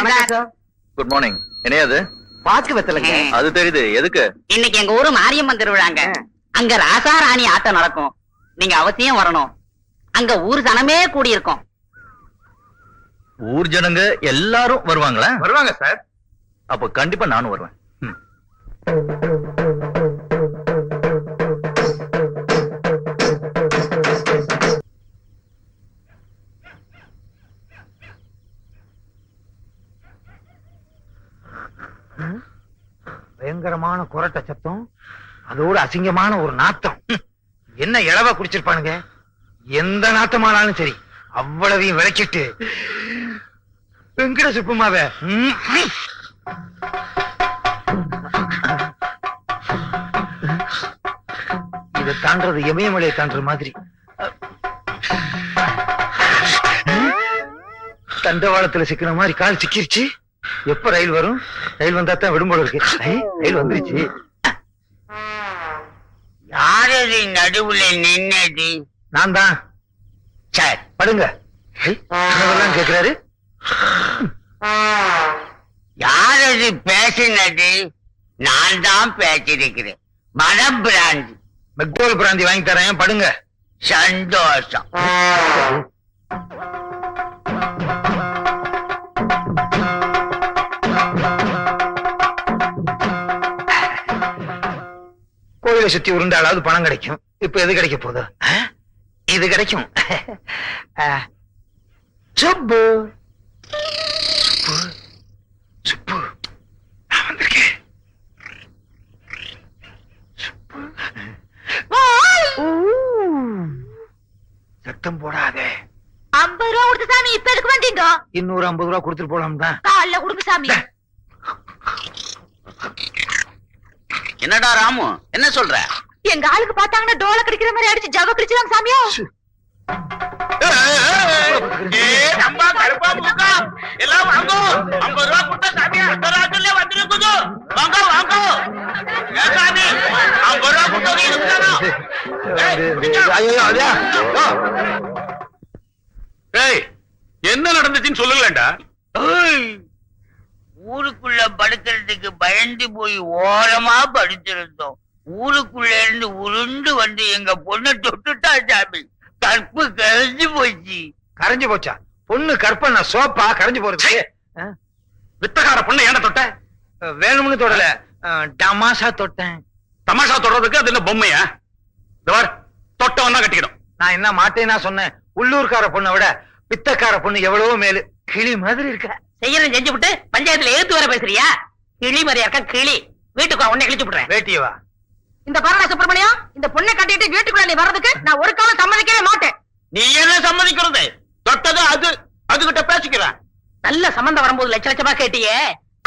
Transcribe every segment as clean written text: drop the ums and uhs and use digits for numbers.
Morning sir. Good morning. என்னையாது பாக்கு வெத்தலைங்க. அது தெரியுது. எதுக்கு? இன்னைக்கு எங்க ஊரு மாரியம்மன் திருவிழாங்க. அங்க ராசா ராணி ஆட்டம் நடக்கும். நீங்க அவசியம் வரணும். அங்க ஊர் ஜனமே கூடி இருக்கும். ஊர் ஜனங்க எல்லாரும் வருவாங்களா? வருவாங்க சார். அப்ப கண்டிப்பா நானும் வருவேன். பயங்கரமான குரட்ட சத்தம், அதோட அசிங்கமான ஒரு நாத்தம். என்ன இளவா குடிச்சிருப்பானுங்க. எந்த நாத்தமானாலும் சரி அவ்வளவையும் விளக்கிட்டு வெங்கட சுப்புமாவ இதை தாண்டது இமயமலையை தாண்டுற மாதிரி. தண்டவாளத்துல சிக்கின மாதிரி கால் சிக்கிருச்சு. எப்ப ரயில் வரும்? ரயில் வந்தா தான் விடும்போல இருக்கு. ரயில் வந்துருச்சு. யாரது நடுவுல நின்னது? நான் தான். சார் படுங்க. கேக்குறாரு. யாரது பேசினது? நான் தான் பேசிருக்கிறேன். மனம் பிராந்தி. மெக்டோல் பிராந்தி வாங்கி தரேன். படுங்க. சந்தோஷம். கோயிலை சுத்தி உருண்டாலாவது பணம் கிடைக்கும். இப்ப எது கிடைக்க போகுது? இது கிடைக்கும். சுப்பு சுப்பு நான் வந்திருக்கேன். சத்தம் போடாதே. 50 ரூபா கொடுத்து சாமி. இப்ப எதுக்கு வந்தீங்க? இன்னொரு 50 ரூபா கொடுத்துட்டு போலாம் தான். காலைல கொடுங்க சாமி. என்னடா ராமு, என்ன சொல்ற? எங்க ஆளுக்கு பார்த்தாங்கன்னா டோல கடிக்கிற மாதிரி அடிச்சு ஜவ கடிச்சிராங்க சாமியோ. என்ன நடந்துச்சுன்னு சொல்லுங்களேன்டா. ஊருக்குள்ள படுக்கிறதுக்கு பயந்து போய் ஓரமா படுத்திருந்தோம். ஊருக்குள்ள இருந்து உருண்டு வந்து எங்க பொண்ணை தொட்டுட்டா சாமி. கற்பு கரைஞ்சு போச்சு. கரைஞ்சு போச்சா? பொண்ணு கற்பனை சோப்பா கரைஞ்சு போறது. வித்தகார பொண்ணு ஏன்டா தொட்ட? வேணும்னு தொடல, டமாஷா தொட்டேன். தமாஷா தொடறதுக்கு அது என்ன பொம்மையா? தொட்டவன் தான் கட்டிக்கணும். நான் என்ன மாட்டேன்னா சொன்னேன். உள்ளூர்கார பொண்ணை விட பித்தக்கார பொண்ணு எவ்வளவோ மேலு. கிளி மாதிரி இருக்க. செய்யறேன் செஞ்சு விட்டு பஞ்சாயத்துல எழுத்து வர பேசுறியா? கிளி மாதிரியா இருக்க கிளி. வீட்டுக்கு உன்னை கிழிச்சு விடுறேன். வேட்டியவா? இந்த பரண சுப்பிரமணியம், இந்த பொண்ணை கட்டிட்டு வீட்டுக்குள்ள நீ வர்றதுக்கு நான் ஒரு காலம் சம்மதிக்கவே மாட்டேன். நீ என்ன சம்மதிக்கிறது? தொட்டது அது, அதுகிட்ட பேசிக்கிறேன். நல்ல சம்பந்தம் வரும்போது லட்ச லட்சமா கேட்டியே,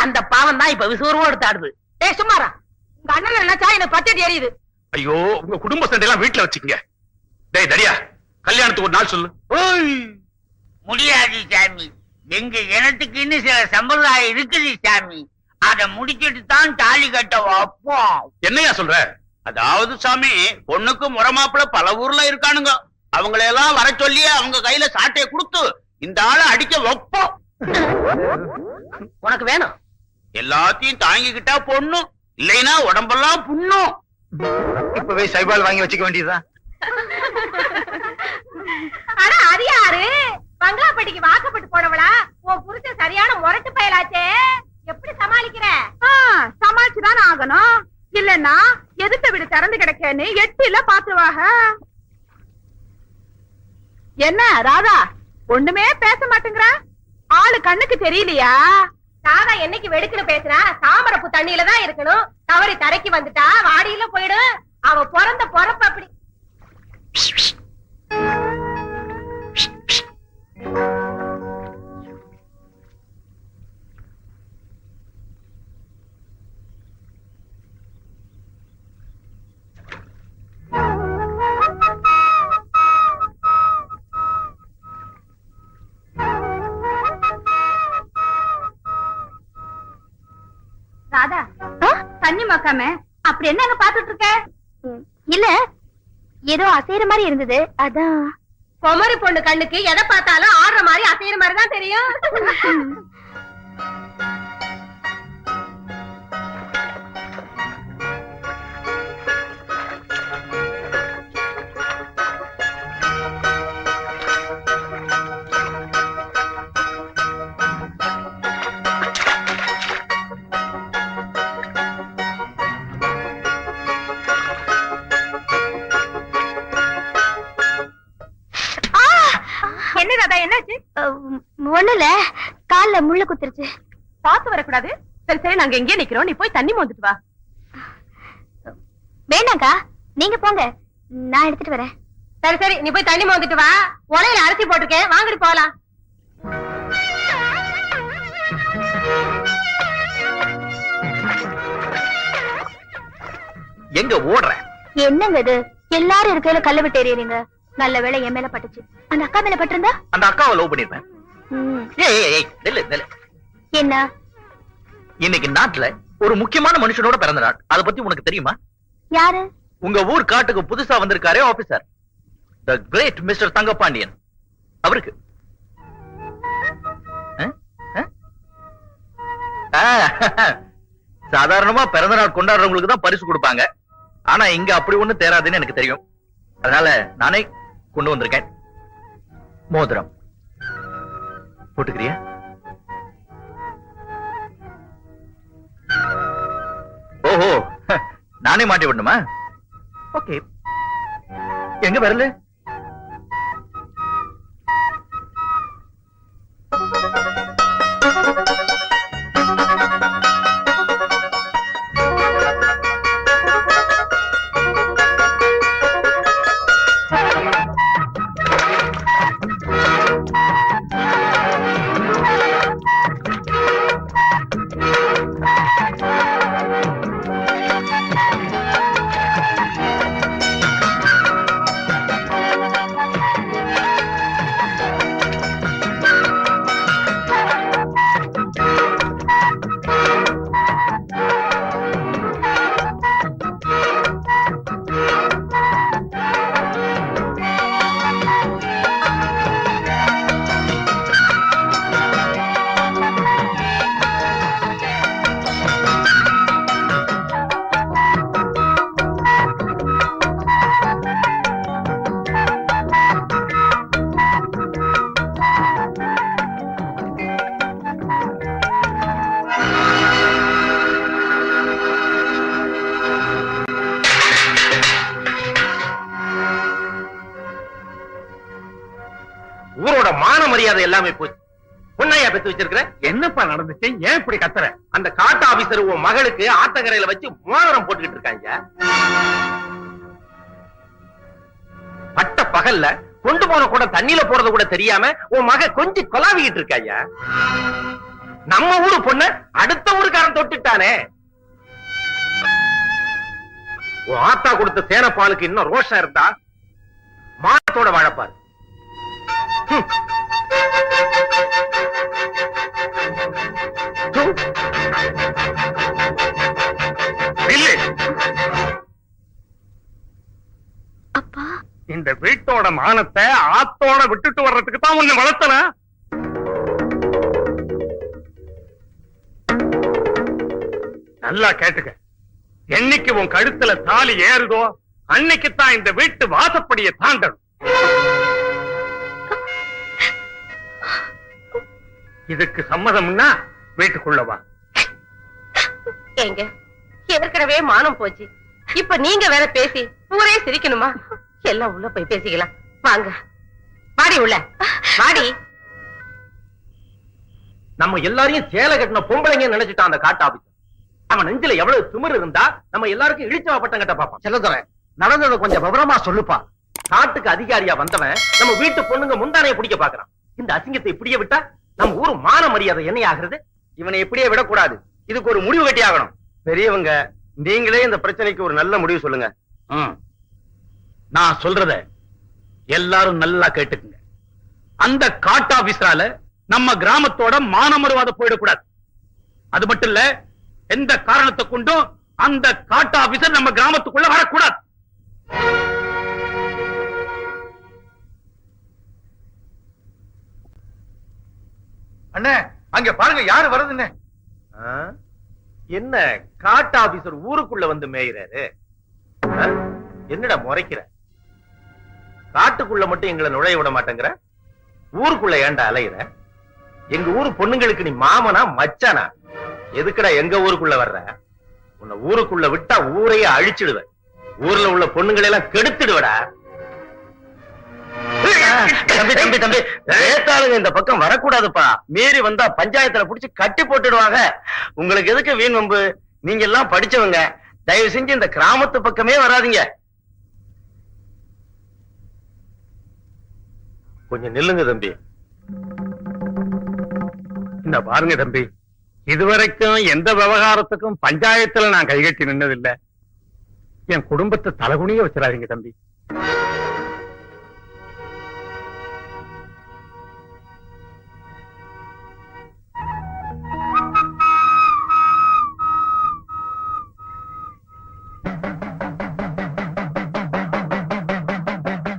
அந்த பாவம் தான் இப்ப விசுவரமா எடுத்து ஆடுது. ஏய் சும்மாரா, உங்க அண்ணன் நினைச்சா எனக்கு பத்திட்டு எரியுது. ஐயோ, உங்க குடும்ப சண்டை எல்லாம் வீட்டுல வச்சுக்கங்க. டேய் தடியா, கல்யாணத்துக்கு ஒரு நாள் சொல்லு. முடியாது சாமி. எங்க இனத்துக்குன்னு சில சம்பிரதாயம் இருக்குது சாமி. அத முடிச்சிட்டு தான் தாலி கட்ட வைப்போம். என்னையா சொல்ற? அதாவது சாமி, பொண்ணுக்கு முறமாப்பிள பல ஊர்ல இருக்கானுங்க. அவங்களையெல்லாம் வர சொல்லி அவங்க கையில சாட்டையை கொடுத்து இந்த ஆளை அடிக்க வைப்போம். உனக்கு வேணும்? எல்லாத்தையும் தாங்கிக்கிட்டா பொண்ணு, இல்லைன்னா உடம்பெல்லாம் புண்ணும். இப்பவே சைபால் வாங்கி வச்சுக்க வேண்டியதுதான். ஆனா அது யாரு? பங்களாப்பட்டிக்கு வாக்கப்பட்டு போனவளா? உன் புருஷன் சரியான முரட்டு பயலாச்சே. எப்படி சமாளிக்கிற? சமாளிச்சுதான் ஆகணும். இல்லன்னா எதிர்த்த வீடு திறந்து கிடக்கேன்னு எட்டில பாத்துவாக. என்ன ராதா, ஒண்ணுமே பேச மாட்டேங்கிற? ஆளு கண்ணுக்கு தெரியலையா? ராதா என்னைக்கு வெடுக்குன்னு பேசுறா? தாமரப்பு தண்ணியில தான் இருக்கணும். தவறி தரைக்கு வந்துட்டா வாடியில போயிடு. அவ பிறந்த பொறப்பு அப்படி. ராதா, தண்ணி மாக்காம அப்படி என்ன பாத்துட்டு இருக்க? இல்ல, ஏதோ அசைற மாதிரி இருந்தது, அதான். குமரி பொண்ணு கண்ணுக்கு எதை பார்த்தாலும் ஆடுற மாதிரி அசைற மாதிரி தான் தெரியும். என்னாச்சு? ஒண்ணுல கால்ல முள்ளு குத்துருச்சு. பார்த்து வரக்கூடாது. சரி சரி, நாங்க எங்கே நிக்கிறோம், நீ போய் தண்ணி மோந்துட்டு வா. வேண்டாங்கா, நீங்க போங்க, நான் எடுத்துட்டு வரேன். சரி சரி, நீ போய் தண்ணி மோந்துட்டு வா. உலையில அரிசி போட்டிருக்கேன், வாங்கிட்டு போகலாம். எங்க ஓடுற? என்னங்க இது, எல்லாரும் இருக்கையில கல்ல விட்டு எறியறீங்க. நல்ல வேளை என் மேல பட்டுச்சு. அந்த அக்கா மேல பட்டிருந்தா அந்த அக்காவை லவ் பண்ணிருப்பேன். என்ன? இன்னைக்கு நாட்டுல ஒரு முக்கியமான மனுஷனோட பிறந்த நாள். அத பத்தி உனக்கு தெரியுமா? யாரு? உங்க ஊர் காட்டுக்கு புதுசா வந்திருக்காரே ஆபீசர், தி கிரேட் மிஸ்டர் தங்கபாண்டியன். அவருக்கு சாதாரணமா பிறந்த நாள் கொண்டாடுறவங்களுக்கு தான் பரிசு கொடுப்பாங்க. ஆனா இங்க அப்படி ஒண்ணு தேராதுன்னு எனக்கு தெரியும். அதனால நானே கொண்டு வந்திருக்கேன். மோதிரம் போட்டுக்கிறியா? ஓஹோ, நானே மாட்டி விடணுமா? ஓகே, எங்க வரல? ஊரோட மான மரியாதை எல்லாமே போச்சு. பொண்ணையா பெத்து வச்சிருக்கிற? என்னப்பா நடந்துச்சு? ஏன் இப்படி கத்துற? அந்த காட்டு ஆபீசர் உன் மகளுக்கு ஆத்தங்கரையில வச்சு மோதிரம் போட்டுக்கிட்டு இருக்காங்க. பட்ட பகல்ல கொண்டு போன கூட தண்ணியில போறது கூட தெரியாம உன் மக கொஞ்சம் கொலாவிக்கிட்டு இருக்காங்க. நம்ம ஊரு பொண்ணு அடுத்த ஊருக்காரன் தொட்டுட்டானே. உன் ஆத்தா கொடுத்த சேனப்பாலுக்கு இன்னும் ரோஷம் இருந்தா மானத்தோட வாழப்பாரு. அப்பா, இந்த வீட்டோட மானத்தை ஆத்தோட விட்டுட்டு வர்றதுக்கு தான் உன்னை வளர்த்தன. நல்லா கேட்டுக்க, என்னைக்கு உன் கழுத்துல தாலி ஏறுதோ அன்னைக்குத்தான் இந்த வீட்டு வாசப்படிய தாண்டணும். இதுக்கு சம்மதம்னா வீட்டுக்குள்ள வா. எங்க ஏற்கனவே மானம் போச்சு, இப்ப நீங்க வேற பேசி ஊரே சிரிக்கணுமா? எல்லாம் உள்ள போய் பேசிக்கலாம் வாங்க. வாடி உள்ள வாடி. நம்ம எல்லாரையும் சேலை கட்டின பொம்பளைங்க நினைச்சிட்டான் அந்த காட்டு ஆபீசர். அவன் நெஞ்சில எவ்வளவு திமிரு இருந்தா நம்ம எல்லாருக்கும் இழிச்சவா பட்டம் கட்ட பாப்பான். செல்லதுரை, நடந்ததை கொஞ்சம் விவரமா சொல்லுப்பா. காட்டுக்கு அதிகாரியா வந்தவன் நம்ம வீட்டு பொண்ணுங்க முந்தானைய பிடிக்க பாக்குறான். இந்த அசிங்கத்தை இப்படியே விட்டா நம்ம ஊரு மான மரியாதை என்ன ஆகுறது? இவனை இப்படியே விடக்கூடாது, இதுக்கு ஒரு முடிவு கட்டி ஆகணும். பெரியவங்க, நீங்களே இந்த பிரச்சனைக்கு ஒரு நல்ல முடிவு சொல்லுங்க. நான் சொல்றத எல்லாரும் நல்லா கேட்டுக்குங்க. அந்த காட்டு ஆபீசரால நம்ம கிராமத்தோட மானமருவாத போயிடக்கூடாது. அது மட்டும் இல்ல, எந்த காரணத்தை கொண்டும் அந்த காட்டு ஆபீசர் நம்ம கிராமத்துக்குள்ள வரக்கூடாது. அண்ணே, அங்க பாருங்க யாரு வருதுன்னு. என்ன காட்டு ஆபீசர் ஊருக்குள்ள வந்து மேயிறாரு? என்னடா முறைக்கிற? காட்டுக்குள்ள மட்டும் எங்களை நுழைய விட மாட்டேங்கிற, ஊருக்குள்ள ஏன்டா அலையிற? எங்க ஊரு பொண்ணுங்களுக்கு நீ மாமனா மச்சானா? எதுக்குடா எங்க ஊருக்குள்ள வர்ற? உன்னை ஊருக்குள்ள விட்டா ஊரையே அழிச்சிடுவ. ஊர்ல உள்ள பொண்ணுங்களை எல்லாம் கெடுத்துடுவடா. தம்பி தம்பி தம்பி வேத்தாளுங்க இந்த பக்கம் வரக்கூடாதுப்பா. மீறி வந்தா பஞ்சாயத்துல புடிச்சு கட்டி போட்டுடுவாங்க. உங்களுக்கு எதுக்கு வீண் வம்பு? நீங்க எல்லாம் படிச்சவங்க, தயவு செஞ்சு இந்த கிராமத்து பக்கமே வராதீங்க. கொஞ்சம் நில்லுங்க தம்பி. இந்த பாருங்க தம்பி, இதுவரைக்கும் எந்த விவகாரத்துக்கும் பஞ்சாயத்துல நான் கைகட்டி நின்னதில்லை. என் குடும்பத்தை தலகுனிய வச்சிடாதீங்க தம்பி.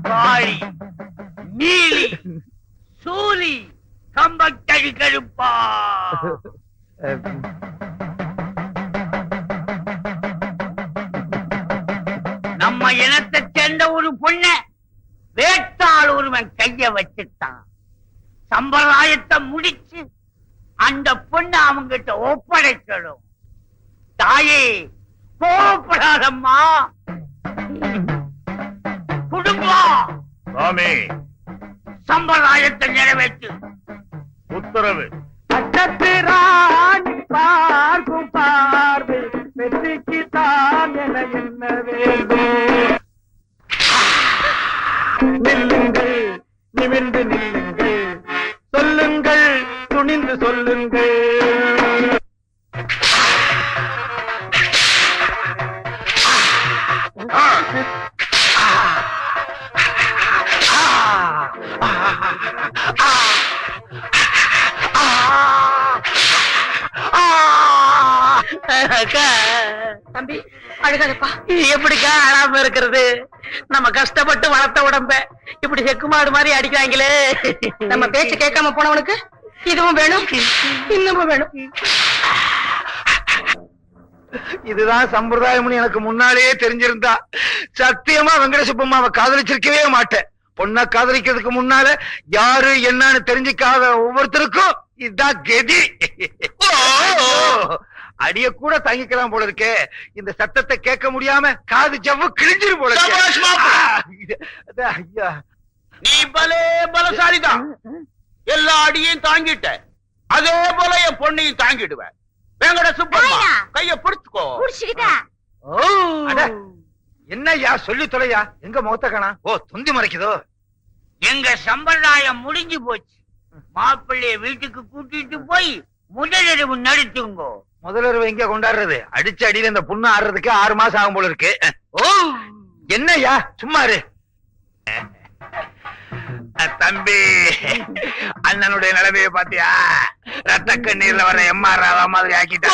காளி, நீலி, சூரி, கம்பக்கழி கழுப்பா. நம்ம இனத்தை சேர்ந்த ஒரு பொண்ண வேட்டாள் ஒருவன் கைய வச்சுட்டான். சம்பிரதாயத்தை முடிச்சு அந்த பொண்ணை அவங்கிட்ட ஒப்படைக்கணும். தாயே, கோபப்படாதம்மா. குடும்பம் சுவாமி, சம்பிரதாயத்தை நிறைவேற்று. உத்தரவு. பார்க்கும் பார்வை வெற்றிக்கு தான் என என்ன வேண்டும். நில்லுங்கள், நிமிர்ந்து நில்லுங்கள், சொல்லுங்கள், துணிந்து சொல்லுங்கள். தம்பி அழுகாதப்பா. எப்படிக்கா அழாம இருக்கிறது? நம்ம கஷ்டப்பட்டு வளர்த்த உடம்ப இப்படி செக்குமாடு மாதிரி அடிக்கிறாங்களே. நம்ம பேச்சு கேட்காம போனவனுக்கு இதுவும் வேணும், இன்னமும் வேணும். இதுதான் சம்பிரதாயம்னு எனக்கு முன்னாலேயே தெரிஞ்சிருந்தா சத்தியமா வெங்கடசுப்பம்மாவை காதலிச்சிருக்கவே மாட்டேன். பொண்ணை காதலிக்கிறதுக்கு முன்னால யாரு என்னன்னு தெரிஞ்சுக்காத ஒவ்வொருத்தருக்கும் இதுதான் கதி. அடிய கூட தாங்கிக்கலாம் போல இருக்கே. இந்த சத்தத்தை கேட்க முடியாம காது ஜவ்வு கிழிஞ்சிரு போல இருக்கு. ஐயா, நீ பலே பலசாலிதான். எல்லா அடியையும் தாங்கிட்ட. அதே போல என் பொண்ணையும் தாங்கிடுவேன். வெங்கட சுப்பம்மா கைய பிடிச்சுக்கோ. என்னய்யா சொல்லி தொலையா? எங்க முகத்த காணா? ஓ, துந்தி மறைக்குதோ? எங்க சம்பிரதாயம் முடிஞ்சு போச்சு. மாப்பிள்ளைய வீட்டுக்கு கூட்டிட்டு போய் முதலிரவு நடத்துங்கோ. முதலிரவு எங்க கொண்டாடுறது? அடிச்ச அடியில இந்த புண்ணு ஆடுறதுக்கு 6 மாசம் ஆகும் போல இருக்கு. ஓ, என்னய்யா சும்மா இரு. தம்பி, அண்ணனுடைய நிலைமையை பாத்தியா? ரத்த கண்ணீர்ல வர எம்ஆர் ராவா மாதிரி ஆக்கிட்ட.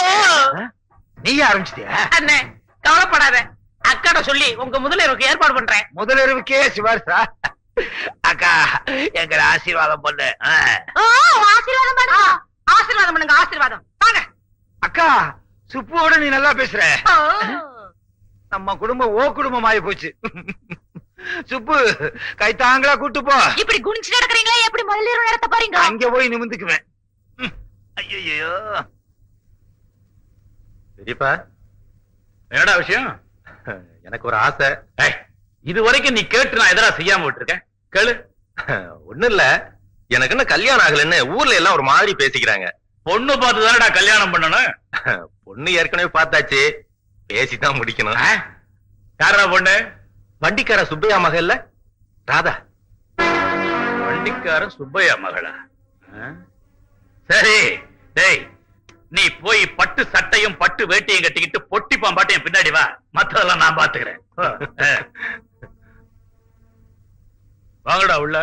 நீயே ஆரம்பிச்சிட்டியா? அண்ணே கவலைப்படாத, அக்காட சொல்லி உங்க முதலிரவுக்கு ஏற்பாடு பண்றேன். முதலிரவுக்கே சிவாரிசா? அக்கா, எங்களை ஆசீர்வாதம் பண்ணு. ஆசீர்வாதம் பண்ணுங்க, ஆசீர்வாதம் பண்ணுங்க, ஆசீர்வாதம் வாங்க. அக்கா, சுப்புவோட நீ நல்லா பேசுற. நம்ம குடும்பம் ஓ குடும்பம் ஆயி போச்சு. சுப்பு, கைத்தாங்களா கூட்டு போ. இப்படி குனிச்சு நடக்கிறீங்களா? எப்படி முதல்ல நடத்த பாருங்க. அங்க போய் நிமிந்துக்குவேன். ஐயோ, பெரியப்பா, என்னடா விஷயம்? எனக்கு ஒரு ஆசை. இது வரைக்கும் நீ கேட்டு நான் எதனா செய்யாம விட்டுருக்கேன். கேளு. ஒண்ணும் இல்ல, எனக்கு என்ன கல்யாணம் ஆகலன்னு ஊர்ல எல்லாம் ஒரு மாதிரி பேசிக்கிறாங்க. பொண்ணு பார்த்து தானடா கல்யாணம் பண்ணணும். பொண்ணு ஏற்கனவே பார்த்தாச்சு, பேசிதான் முடிக்கணும். யாரா பொண்ணு? வண்டிக்கார சுப்பையா மகள் இல்ல ராதா. வண்டிக்கார சுப்பையா மகளா? சரி, டேய், நீ போய் பட்டு சட்டையும் பட்டு வேட்டியும் கட்டிக்கிட்டு பொட்டி பாம்பாட்டையும் பின்னாடி வா. மத்ததெல்லாம் நான் பாத்துக்கிறேன். வாங்கடா உள்ள.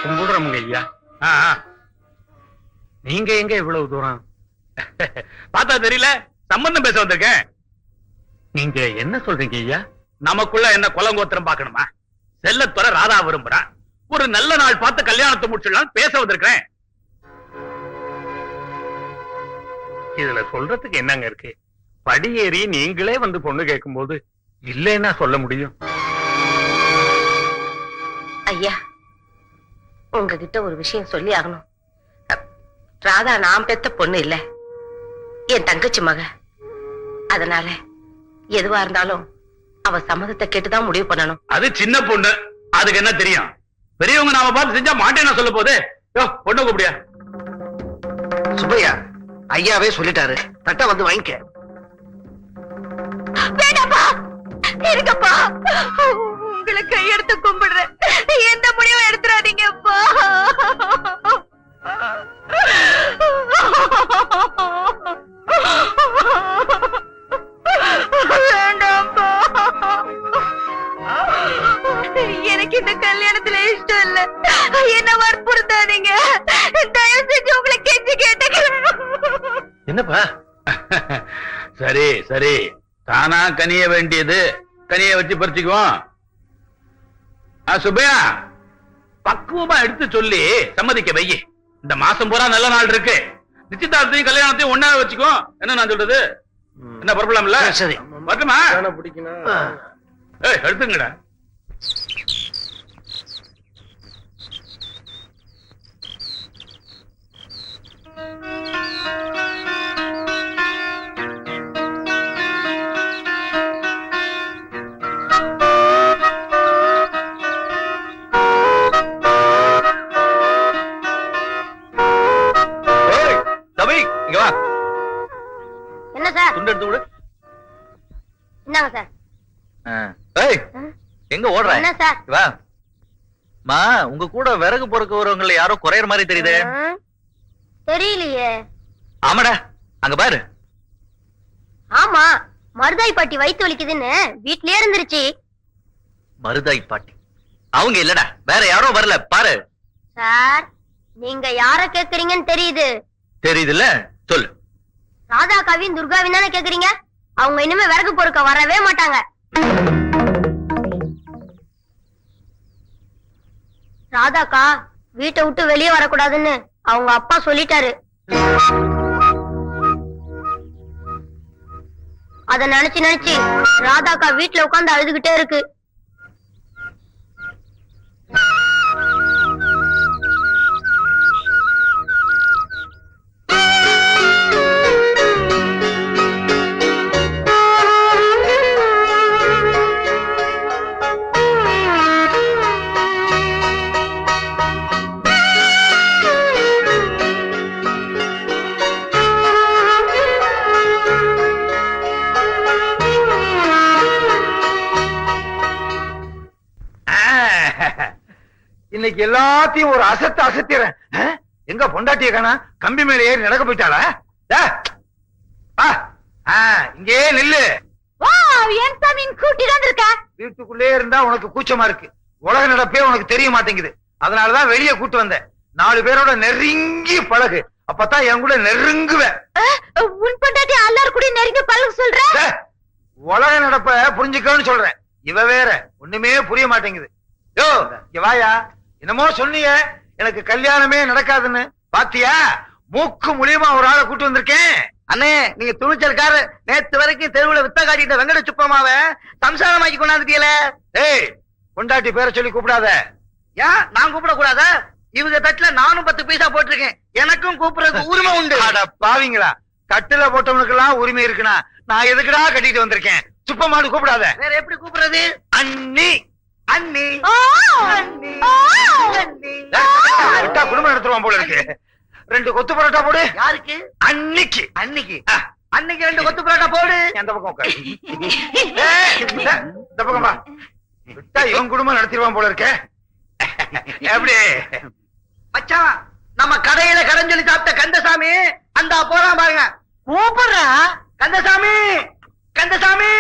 கும்பிடுறோமுங்க ஐயா. நீங்க எங்க இவ்வளவு தூரம்? பார்த்தா தெரியல, சம்பந்தம் பேச வந்திருக்கேன். நீங்க என்ன சொல்றீங்க ஐயா? நமக்குள்ள என்ன குலங்கோத்திரம் பார்க்கணுமா? செல்லத்துறை ராதா விரும்புறா. ஒரு நல்ல நாள் பார்த்து கல்யாணத்தை முடிச்சிடலாம் பேச வந்திருக்கேன். இதுல சொல்றதுக்கு என்னங்க இருக்கு? படியேறி நீங்களே வந்து பொண்ணு கேட்கும் போது இல்லைன்னா சொல்ல முடியும். ஐயா, உங்ககிட்ட ஒரு விஷயம் சொல்லி ஆகணும். ராதா நான் பெத்த பொண்ணு இல்ல, என் தங்கச்சி மக. அதனால எதுவா இருந்தாலும் அவ சம்மதத்தை கேட்டுதான் முடிவு பண்ணணும். அது சின்ன பொண்ணு, அதுக்கு என்ன தெரியும்? பெரியவங்க நாம பார்த்து செஞ்சா மாட்டேன்னு சொல்ல போதே. பொண்ணு கூப்பிடியா? சுப்பையா, ஐயாவே சொல்லிட்டாரு, தட்டை வந்து வாங்கிக்க. வேண்டாப்பா, இருங்கப்பா, உங்களை கையெடுத்து கும்பிடுறேன். எந்த முடிவும் எடுத்துறாதீங்கப்பா. வேண்டாம்ப்பா, எனக்கு இந்த கல்யாணத்துல இஷ்டம் இல்ல. என்ன வற்புறுத்தாதீங்க, தயவு செஞ்சு உங்களை கெஞ்சி கேட்டுக்கிறேன். என்னப்பா? சரி சரி, தானா கனிய வேண்டியது கனிய வச்சு பறிச்சுக்குவோம். சுப்பையா, பக்குவமா எடுத்து சொல்லி சம்மதிக்க வை. இந்த மாசம் பூரா நல்ல நாள் இருக்கு. நிச்சயதார்த்தையும் கல்யாணத்தையும் ஒன்னா வச்சுக்கோ. என்ன நான் சொல்றது? என்ன புறப்படலாம்ல? சரி, மட்டுமா பிடிக்கணும். எடுத்துங்கடா. என்ன சார்? துண்டு எடுத்து விடு. என்னங்க சார்? எங்க ஓடுற? என்ன சார்? வா மா, உங்க கூட விறகு பொறுக்க வரவங்கள யாரோ குறையற மாதிரி தெரியுதே. தெரியலையே. ஆமாடா, அங்க பாரு. ஆமா, மருதாய் பாட்டி வயித்து வலிக்குதுன்னு வீட்லயே இருந்துருச்சு. மருதாய் பாட்டி அவங்க இல்லடா, வேற யாரோ வரல பாரு. சார், நீங்க யார கேக்குறீங்கன்னு தெரியுது. தெரியுதுல்ல, சொல்லு. ராதா கவின் துர்காவின் தானே கேக்குறீங்க? அவங்க இனிமே விறகு பொறுக்க வரவே மாட்டாங்க. ராதாக்கா வீட்டை விட்டு வெளியே வரக்கூடாதுன்னு அவங்க அப்பா சொல்லிட்டாரு. அத நினைச்சு நினைச்சு ராதாக்கா வீட்டுல உட்கார்ந்து அழுதுகிட்டே இருக்கு. இன்னைக்கு எல்லாத்தையும் ஒரு அசத்திறேன். எங்க பொண்டாட்டிய காணா? கம்பி மேல ஏறி நடக்க போயிட்டாளா? இங்கே நில்லு. வீட்டுக்குள்ளே இருந்தா உனக்கு கூச்சமா இருக்கு. உலக நடப்பே உனக்கு தெரிய மாட்டேங்குது. அதனாலதான் வெளியே கூட்டு வந்தேன். 4 பேரோட நெருங்கி பழகு, அப்பதான் என் கூட நெருங்குவேன். உன் பொண்டாட்டி எல்லாரும் கூட நெருங்கி பழக சொல்ற? உலக நடப்ப புரிஞ்சுக்கன்னு சொல்றேன். இவ வேற ஒண்ணுமே புரிய மாட்டேங்குது. யோ, இங்க வாயா. என்னமோ சொன்னீங்க எனக்கு கல்யாணமே நடக்காதுன்னு. பாத்தியா, மூக்கு மூலியமா ஒரு ஆளை கூட்டு வந்திருக்கேன். அண்ணே, நீங்க துணிச்சல்காரு. நேத்து வரைக்கும் தெருவுல வித்த காட்டிட்ட வெங்கட சுப்பமாவ சம்சாரமாக்கி கொண்டாந்துட்டீங்களே. ஏய், பொண்டாட்டி பேரை சொல்லி கூப்பிடாத. ஏன் நான் கூப்பிட கூடாத? இவங்க தட்டுல நானும் 10 பைசா போட்டிருக்கேன். எனக்கும் கூப்பிடுறதுக்கு உரிமை உண்டு. அட பாவிங்களா, கட்டுல போட்டவனுக்கு எல்லாம் உரிமை இருக்குனா நான் எதுக்குடா கட்டிட்டு வந்திருக்கேன்? சுப்பமாடு கூப்பிடாத. வேற எப்படி கூப்பிடுறது? அண்ணி அண்ணி அண்ணி. விட்டா குடும்பம் நடத்துவான் போல இருக்கு. 2 கொத்து பரோட்டா போடு. யாருக்கு? அன்னிக்கு. அன்னைக்கு அன்னைக்கு 2 கொத்து பரோட்டா போடு. அந்த பக்கம் உட்காரு. இந்த பக்கம் வா. விட்டா இவன் குடும்பம் நடத்திடுவான் போல இருக்க. எப்படி மச்சான், நம்ம கடையில கடன் சொல்லி சாப்பிட்ட கந்தசாமி அந்த போறான் பாருங்க. கூப்பிடுறா. கந்தசாமி, கந்தசாமி.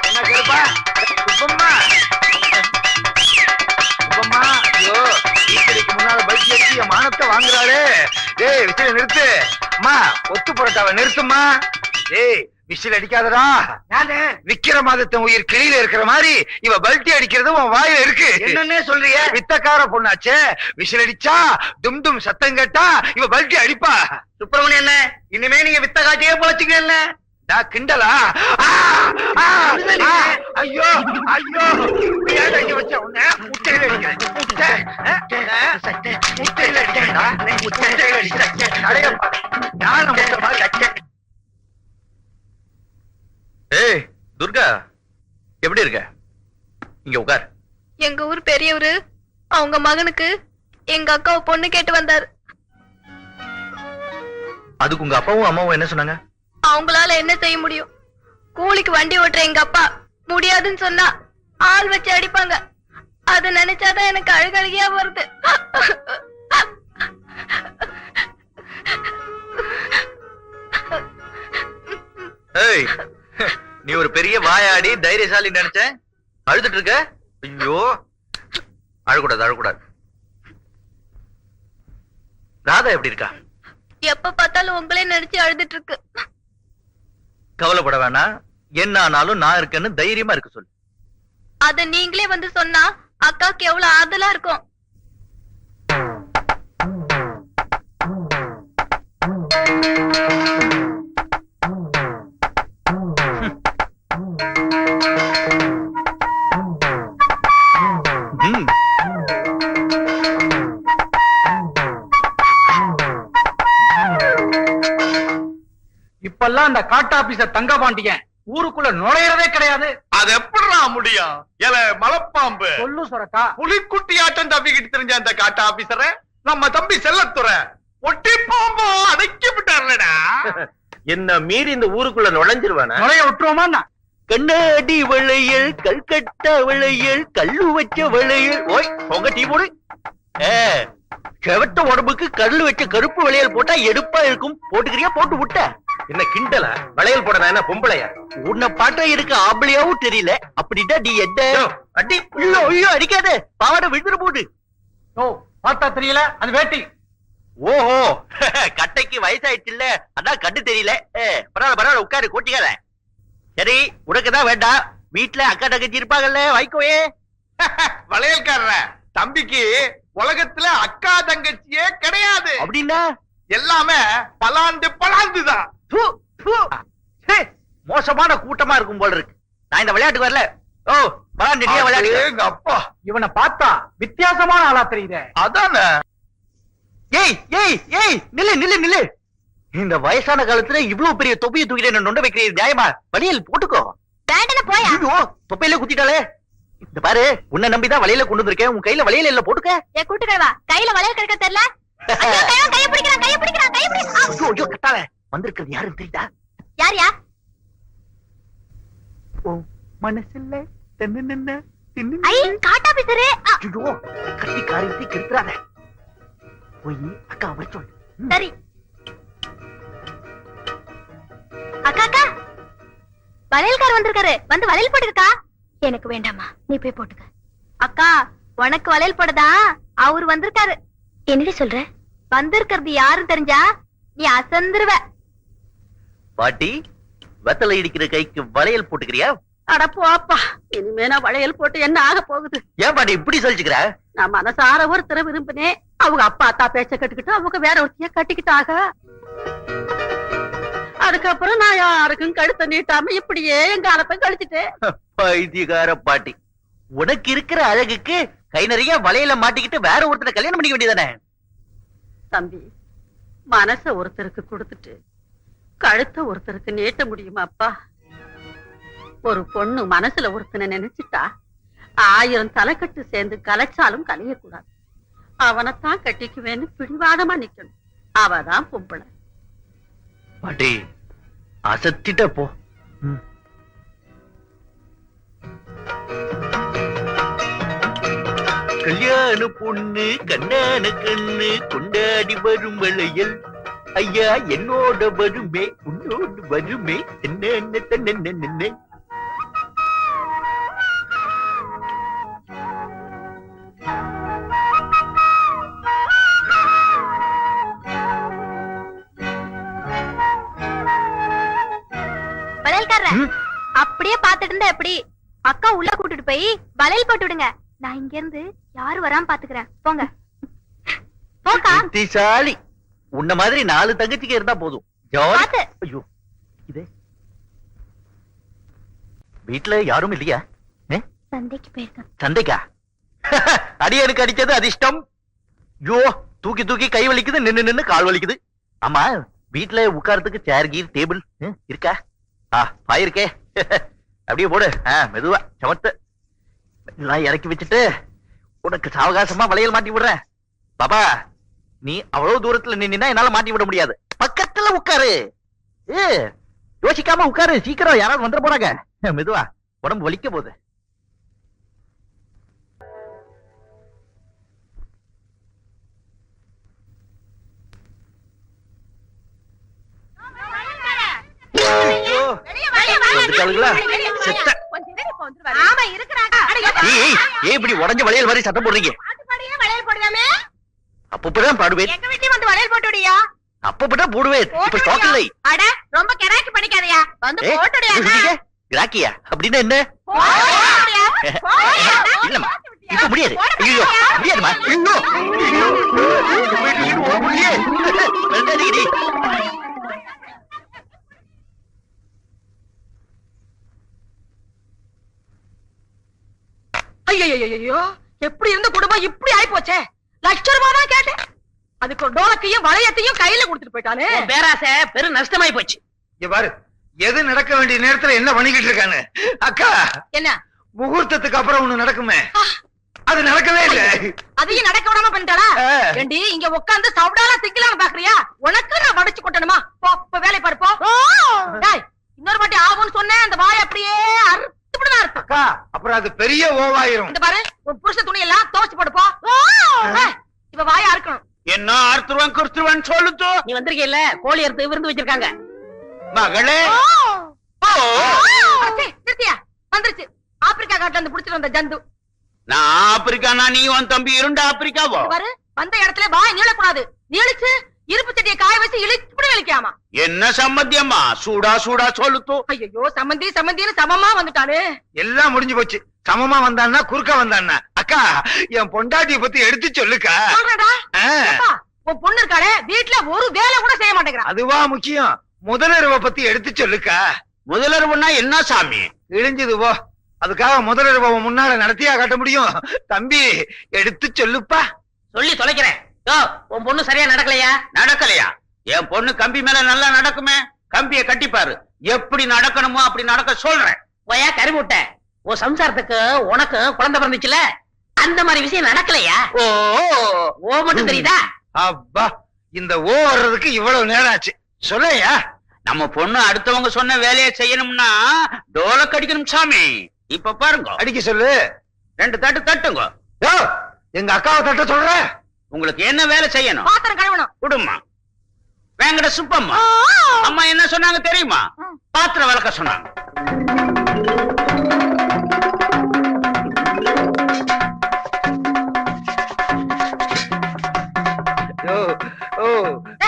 என்ன கேளுப்பா? சுப்பம்மா, சுப்பம்மா, ஐயோ, டீக்கடைக்கு முன்னால பைக் அடிச்சு என் மானத்தை வாங்குறாளே. டேய், விசில நிறுத்து. அம்மா, ஒத்து புரட்டாவை நிறுத்துமா. ஏய், விசில் அடிக்காதடா. விக்கிரமாதித்தன் உயிர் கிளியில இருக்கிற மாதிரி இவ பல்ட்டி அடிக்கிறது உன் வாயில இருக்கு. என்னன்னே சொல்றிய? வித்தக்கார பொண்ணாச்சே, விசில் அடிச்சா டும் டும் சத்தம் கேட்டா இவ பல்ட்டி அடிப்பா. சுப்பிரமணியம் என்ன, இனிமே நீங்க வித்த காட்டியே பொழைச்சுக்கல. நான் கிண்டலா? ஐயோ ஐயோ, ஏன் இங்க வச்ச உன்னை முட்டையில அடிக்கிறேன். முட்டையில அடிக்கிறேன்டா, முட்டையில அடிக்கிறேன். நடைய பாரு, யானை முட்டை மாதிரி அடிச்சேன். ஏய் துர்கா, எப்படி இருக்க? இங்க உட்கார். எங்க ஊர் பெரியவரு அவங்க மகனுக்கு எங்க அக்காவை பொண்ணு கேட்டு வந்தாரு. அதுக்கு உங்க அப்பாவும் அம்மாவும் என்ன சொன்னாங்க? அவங்களால என்ன செய்ய முடியும்? கூலிக்கு வண்டி ஓட்டுற எங்க அப்பா முடியாதுன்னு சொன்னா ஆள் வச்சு அடிப்பாங்க. அத நினைச்சாதான் எனக்கு அழுகழுகியா வருது. ஏய், நீ ஒரு பெரிய வாயாடி தைரியசாலி நினைச்சேன், அழுதுட்டு இருக்க. ஐயோ, அழக்கூடாது அழக்கூடாது. ராதா எப்படி இருக்கா? எப்ப பார்த்தாலும் உங்களே நினைச்சு அழுதுட்டு இருக்கு. கவலைப்பட வேணாம், என்ன ஆனாலும் நான் இருக்கேன்னு தைரியமா இருக்கு சொல்லு. அத நீங்களே வந்து சொன்னா அக்காக்கு எவ்வளவு ஆறுதலா இருக்கும். இப்பெல்லாம் அந்த காட்டு ஆபீசர் தங்கபாண்டியன் ஊருக்குள்ள நுழையறதே கிடையாது. அது எப்படிடா முடியும்? ஏல மலைப்பாம்பு சொல்லு சொரக்கா. புலிக்குட்டி ஆட்டம் தப்பிக்கிட்டு தெரிஞ்ச அந்த காட்டு ஆபீசர நம்ம தம்பி செல்லத்துறை ஒட்டி பாம்போ அடக்கி விட்டாருடா. என்ன மீறி இந்த ஊருக்குள்ள நுழைஞ்சிருவானா? நுழைய விட்டுருவோமா? கண்ணாடி வளையல், கல்கட்டா வளையல், கல்லு வச்ச வளையல். ஓய் உங்க டீ போடு. செவட்ட உடம்புக்கு கல்லு வச்ச கருப்பு வளையல் போட்டா எடுப்பா இருக்கும். போட்டுக்கிறியா? போட்டு விட்ட. என்ன கிண்டல? வளையல் போட நான் என்ன பொம்பளையா? உன்னை பாட்டா இருக்கு ஆம்பளையாவும் தெரியல. அப்படின்னா நீ என்ன அடி? ஐயோ ஐயோ, அடிக்காத, பாவாடை விழுந்துற போடு. ஓ, பார்த்தா தெரியல, அது வேட்டி. ஓஹோ, கட்டைக்கு வயசாயிடுச்சு இல்ல, அதான் கண்டு தெரியல. பரவாயில்ல பரவாயில்ல, உட்காரு, கூட்டிக்காத. சரி, உனக்குதான் வேண்டாம், வீட்டுல அக்கா தங்கச்சி இருப்பாங்கல்ல, வைக்கோயே. வளையல்காரர தம்பிக்கு உலகத்துல அக்கா தங்கச்சியே கிடையாது. அப்படின்னா எல்லாமே பலாந்துதான். மோசமான கூட்டமா இருக்கும் போல இருக்கு. நான் இந்த விளையாட்டுக்கு வரல. ஓ, பலாண்டியா விளையாட்டு. எங்க அப்பா இவனை பார்த்தா வித்தியாசமான ஆளா தெரியுதே. அதானே. ஏய் ஏய் ஏய், நில்லு நில்லு நில்லு. இந்த வயசான காலத்துல இவ்வளவு பெரிய தொப்பியை தூக்கிட்டு என்ன நொண்ட வைக்கிறீங்க, நியாயமா? வளையல் போட்டுக்கோ. வேண்டன போயா. ஐயோ, தொப்பையில குத்திட்டாலே. இந்த பாரு, உன்னை நம்பிதான் வளையல கொண்டு வந்திருக்கேன். உன் கையில வளையல இல்ல, போட்டுக்க. ஏ கூட்டுக்கவா, கையில வளையல் கிடக்க தெரியல. கைய பிடிக்கிறான், கைய பிடிக்கிறான், கைய பிடிக்கிறான். ஐயோ ஐயோ, கத்தாத. வந்திருக்கிறது யாருன்னு தெரியுதா? யார் யா? ஓ, மனசில்ல தென்ன ஐ, காட்டா பிசரு. ஐயோ, கட்டி காரியத்தை கெடுத்துறாத. போய் அக்கா வர சொல்லு. சரி. அக்கா அக்கா, வளையல்கார் வந்திருக்காரு, வந்து வளையல் போட்டுக்கா. எனக்கு வேண்டாமா, நீ போய் போட்டுக்க. அக்கா, உனக்கு வளையல் போடுதா அவரு வந்திருக்காரு. என்னடி சொல்ற? வந்திருக்கிறது யாருன்னு தெரிஞ்சா நீ அசந்துருவ. பாட்டி, வெத்தலை இடிக்கிற கைக்கு வளையல் போட்டுக்கிறியா? அட போப்பா, இனிமே நான் வளையல் போட்டு என்ன ஆக போகுது? ஏன் பாட்டி இப்படி சொல்லிச்சுக்கிற? நான் மனசார ஒருத்தர விரும்பினேன். அவங்க அப்பா அத்தா பேச்ச கட்டுக்கிட்டு அவங்க வேற ஒருத்திய கட்டிக்கிட்டாக. அதுக்கப்புறம் நான் யாருக்கும் கழுத்த நீட்டாம இப்படியே என் காலத்தை கழிச்சிட்டேன். பைத்தியக்கார பாட்டி, உனக்கு இருக்கிற அழகுக்கு கை நிறைய வளையல மாட்டிக்கிட்டு வேற ஒருத்தரை கல்யாணம் பண்ணிக்க வேண்டியதானே? தம்பி, மனச ஒருத்தருக்கு கொடுத்துட்டு கழுத்த ஒருத்தருக்கு நீட்ட முடியுமா அப்பா? ஒரு பொண்ணு மனசுல ஒருத்தனை நினைச்சிட்டா 1000 தலைக்கட்டு சேர்ந்து கலைச்சாலும் கலையக்கூடாது. அவனைத்தான் கட்டிக்குவேன்னு பிடிவாதமா நிக்கணும். அவதான் பொம்பளை. பாட்டி, அசத்திட்ட போ. கல்யாண பொண்ணு கண்ணான கண்ணு கொண்டாடி வரும் வளையல், ஐயா என்னோட வருமே உன்னோடு வருமே என்ன தன்ன. வளையல்காரர் அப்படியே பாத்துட்டு இருந்தா எப்படி? அக்கா உள்ள கூட்டிட்டு போய் வளையல் போட்டு விடுங்க. நான் இங்க இருந்து யாரும் வராம பாத்துக்கிறேன். போங்க போக்கா. புத்திசாலி. உன்ன மாதிரி 4 தங்கச்சிக்கு இருந்தா போதும். ஜாலி. பாத்து. ஐயோ இது வீட்டுல யாரும் இல்லையா? சந்தைக்கு போயிருக்கேன். சந்தைக்கா? அடியனுக்கு அடிச்சது அதிர்ஷ்டம். ஐயோ தூக்கி தூக்கி கை வலிக்குது, நின்னு நின்னு கால் வலிக்குது. ஆமா வீட்டுல உட்கார்றதுக்கு சேர் கீர் டேபிள் இருக்கா? பாயிருக்கே. அப்படியே போடு. மெதுவா சமத்து எல்லாம் இறக்கி வச்சுட்டு உனக்கு சாவகாசமா வளையல் மாட்டி விடுறேன். பாபா நீ அவ்வளவு தூரத்துல நின்னா என்னால மாட்டி விட முடியாது. பக்கத்துல உட்காரு. யோசிக்காம உட்காரு. சீக்கிரம் யாராவது வந்துட போறாங்க. மெதுவா உடம்பு வலிக்க போகுது. ஆமா இருக்கிறாங்க. இப்படி உடஞ்ச வளையல் மாதிரி சத்தம் போடுறீங்க? வளையல் போடுவேமே. அப்பதான் பாடுவேன். எங்க வீட்லயும் வந்து வளையல் போட்டுடியா? அப்பதான் போடுவேன். இப்ப ஸ்டாக் இல்லை. அட ரொம்ப கிராக்கி பண்ணிக்காதயா. வந்து போட்டுடியா? கிராக்கியா அப்படின்னா என்ன? இல்லம்மா இப்ப முடியாது. ஐயோ முடியாதுமா. ஐயோ எப்படி இருந்த குடும்பம் இப்படி ஆயி போச்சே. லட்சம் ரூபாய் தான் கேட்டேன். அதுக்கு ஒரு டோலக்கையும் வளையத்தையும் கையில கொடுத்துட்டு போயிட்டானே. பேராசை பெரும் நஷ்டமாயி போச்சு. இங்க பாரு, எது நடக்க வேண்டிய நேரத்துல என்ன பண்ணிக்கிட்டு இருக்காங்க. அக்கா என்ன முகூர்த்தத்துக்கு அப்புறம் ஒண்ணு நடக்குமே, அது நடக்கவே இல்ல. அதையும் நடக்க விடாம பண்ணிட்டாளா? ஏண்டி இங்க உட்கார்ந்து சவுடாலா திங்கலான்னு பாக்குறியா? உனக்கு நான் வடிச்சு கொட்டணுமா? போ இப்ப வேலை பாரு போ. டேய் இன்னொரு வாட்டி ஆகும்னு சொன்னேன். அந்த வாய் அப்படியே அறுத்துடுதா இருக்கு. அக்கா அப்புறம் அது பெரிய ஓவாயிரும். இந்த பாரு உன் புருஷ துணி எல்லாம் துவைச்சு போடு போ. இவ வாயா இருக்கணும். என்ன அறுத்துருவான் கிறிஸ்துவன் சொல்லுத்தோ. நீ வந்திருக்கீல்ல, கோழி அறுத்து விருந்து வச்சிருக்காங்க. மகளே திருத்தியா வந்துருச்சு. ஆப்பிரிக்கா காட்டுல இருந்து புடிச்சிட்டு வந்த ஜந்து. நான் ஆப்பிரிக்கானா நீ உன் தம்பி 2 ஆப்பிரிக்காவோ? பாரு வந்த இடத்துல வாய் நீளக்கூடாது. நீளிச்சு இருப்பு சட்டியை காய வச்சு இழுப்படி வலிக்காமா. என்ன சம்மந்தியம்மா? சூடா சூடா சொல்லுத்தோ. ஐயோ சம்மந்தி சம்மந்தின்னு சமமா வந்துட்டானே. எல்லாம் முடிஞ்சு போச்சு. சமமா வந்தான்னா குறுக்க வந்தான்னா. அக்கா என் பொண்டாட்டிய பத்தி எடுத்து சொல்லுக்கா. சொல்றடா. உன் பொண்ணு இருக்காளே வீட்டுல ஒரு வேலை கூட செய்ய மாட்டேங்கிறான். அதுவா முக்கியம். முதலருவ பத்தி எடுத்து சொல்லுக்கா. முதலருவனா என்ன சாமி? இழிஞ்சது போ. அதுக்காக முதலருவ முன்னால நடத்தியா காட்ட முடியும்? தம்பி எடுத்து சொல்லுப்பா. சொல்லி தொலைக்கிறேன். உன் பொண்ணு சரியா நடக்கலையா? நடக்கலையா? என் பொண்ணு கம்பி மேல நல்லா நடக்குமே. கம்பிய கட்டிப்பாரு. எப்படி நடக்கணுமோ அப்படி நடக்க சொல்றேன். போயா கருமுட்ட. உன் சம்சாரத்துக்கு உனக்கு குழந்தை பிறந்துச்சுல, அந்த மாதிரி விஷயம் நடக்கலையா? ஓ மட்டும் தெரியுதா? அப்பா இந்த ஓ வர்றதுக்கு இவ்வளவு நேரம் ஆச்சு. சொல்லையா? நம்ம பொண்ணு அடுத்தவங்க சொன்ன வேலையை செய்யணும்னா டோலக் அடிக்கணும் சாமி. இப்ப பாருங்க. அடிக்க சொல்லு. 2 தட்டு தட்டுங்க. எங்க அக்காவை தட்ட சொல்ற. உங்களுக்கு என்ன வேலை செய்யணும்? பாத்திரம் கழுவணும். குடும்பமா வேங்கட சுப்பம்மா அம்மா என்ன சொன்னாங்க தெரியுமா? பாத்திரம் விளக்க சொன்னாங்க.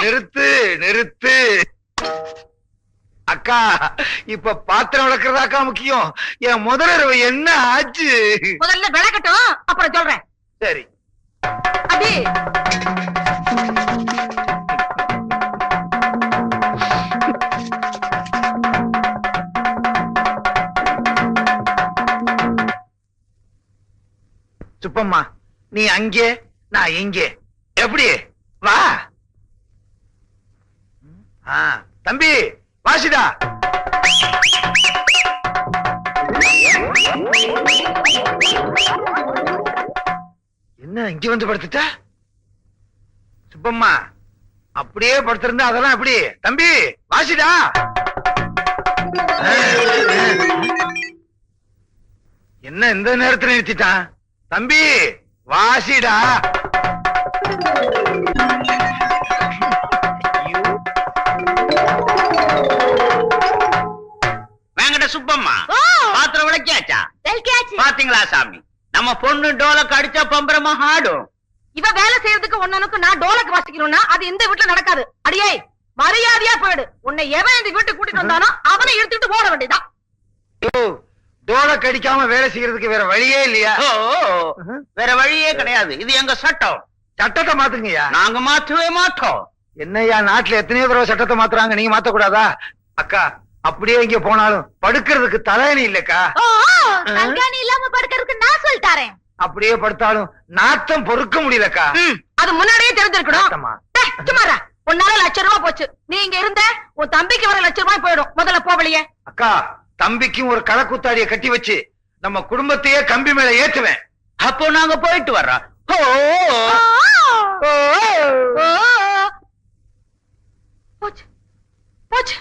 நிறுத்து நிறுத்து. அக்கா இப்ப பாத்திரம் விளக்குறதாக்கா முக்கியம். என் முதலருவ என்ன ஆச்சு? முதல்ல விளக்கட்டும் அப்புறம் சொல்றேன். சரி. அடி சுப்பம்மா நீ அங்கே நான் இங்கே. எப்படி? வா. தம்பி வாசிடா. என்ன இங்க வந்து படுத்துட்டா? சுப்பம்மா அப்படியே படுத்திருந்தா அதெல்லாம் எப்படி? தம்பி வாசிடா. என்ன இந்த நேரத்துல நிறுத்திட்டான்? தம்பி வாசிடா. வேங்கட சுப்பம்மா பாத்திரம் விளக்கியாச்சா? பாத்தீங்களா சாமி, நம்ம பொண்ணு டோலக்கு அடிச்சா பம்பரமா ஆடும். இவ வேலை செய்யறதுக்கு ஒன்னனுக்கு நான் டோலக்கு வாசிக்கணும்னா அது இந்த வீட்டுல நடக்காது. அடியே மரியாதையா போயிடு. உன்னை எவன் இந்த வீட்டுக்கு கூட்டிட்டு வந்தானோ அவனை எடுத்துட்டு ஓட வேண்டியதான். டோல கடிக்காம வேலை செய்யறதுக்கு வேற வழியே இல்லையா? வேற வழியே கிடையாது. இது எங்க சட்டம். சட்டத்தை மாத்துங்கய்யா. நாங்க மாற்றவே மாட்டோம். என்னய்யா, நாட்டுல எத்தனையோ தடவை சட்டத்தை மாத்துறாங்க, நீங்க மாத்த கூடாதா? அக்கா, அப்படியே இங்க போனாலும் படுக்கிறதுக்கு தலையணி இல்லக்கா. தங்காணி இல்லாம படுக்கிறதுக்கு நான் சொல்லிட்டாரேன். அப்படியே படுத்தாலும் நாத்தம் பொறுக்க முடியலக்கா. அது முன்னாடியே தெரிஞ்சிருக்கணும். நாத்தமா? சும்மாரா, உன்னால ₹1,00,000 போச்சு. நீ இங்க இருந்த உன் தம்பிக்கு வர ₹1,00,000 போயிடும். முதல்ல போவலையே. அக்கா, தம்பிக்கும் ஒரு களக்குத்தாடிய கட்டி வச்சு நம்ம குடும்பத்தையே கம்பி மேல ஏத்துவேன். அப்போ நாங்க போயிட்டு வர்றோம். போச்சு போச்சு,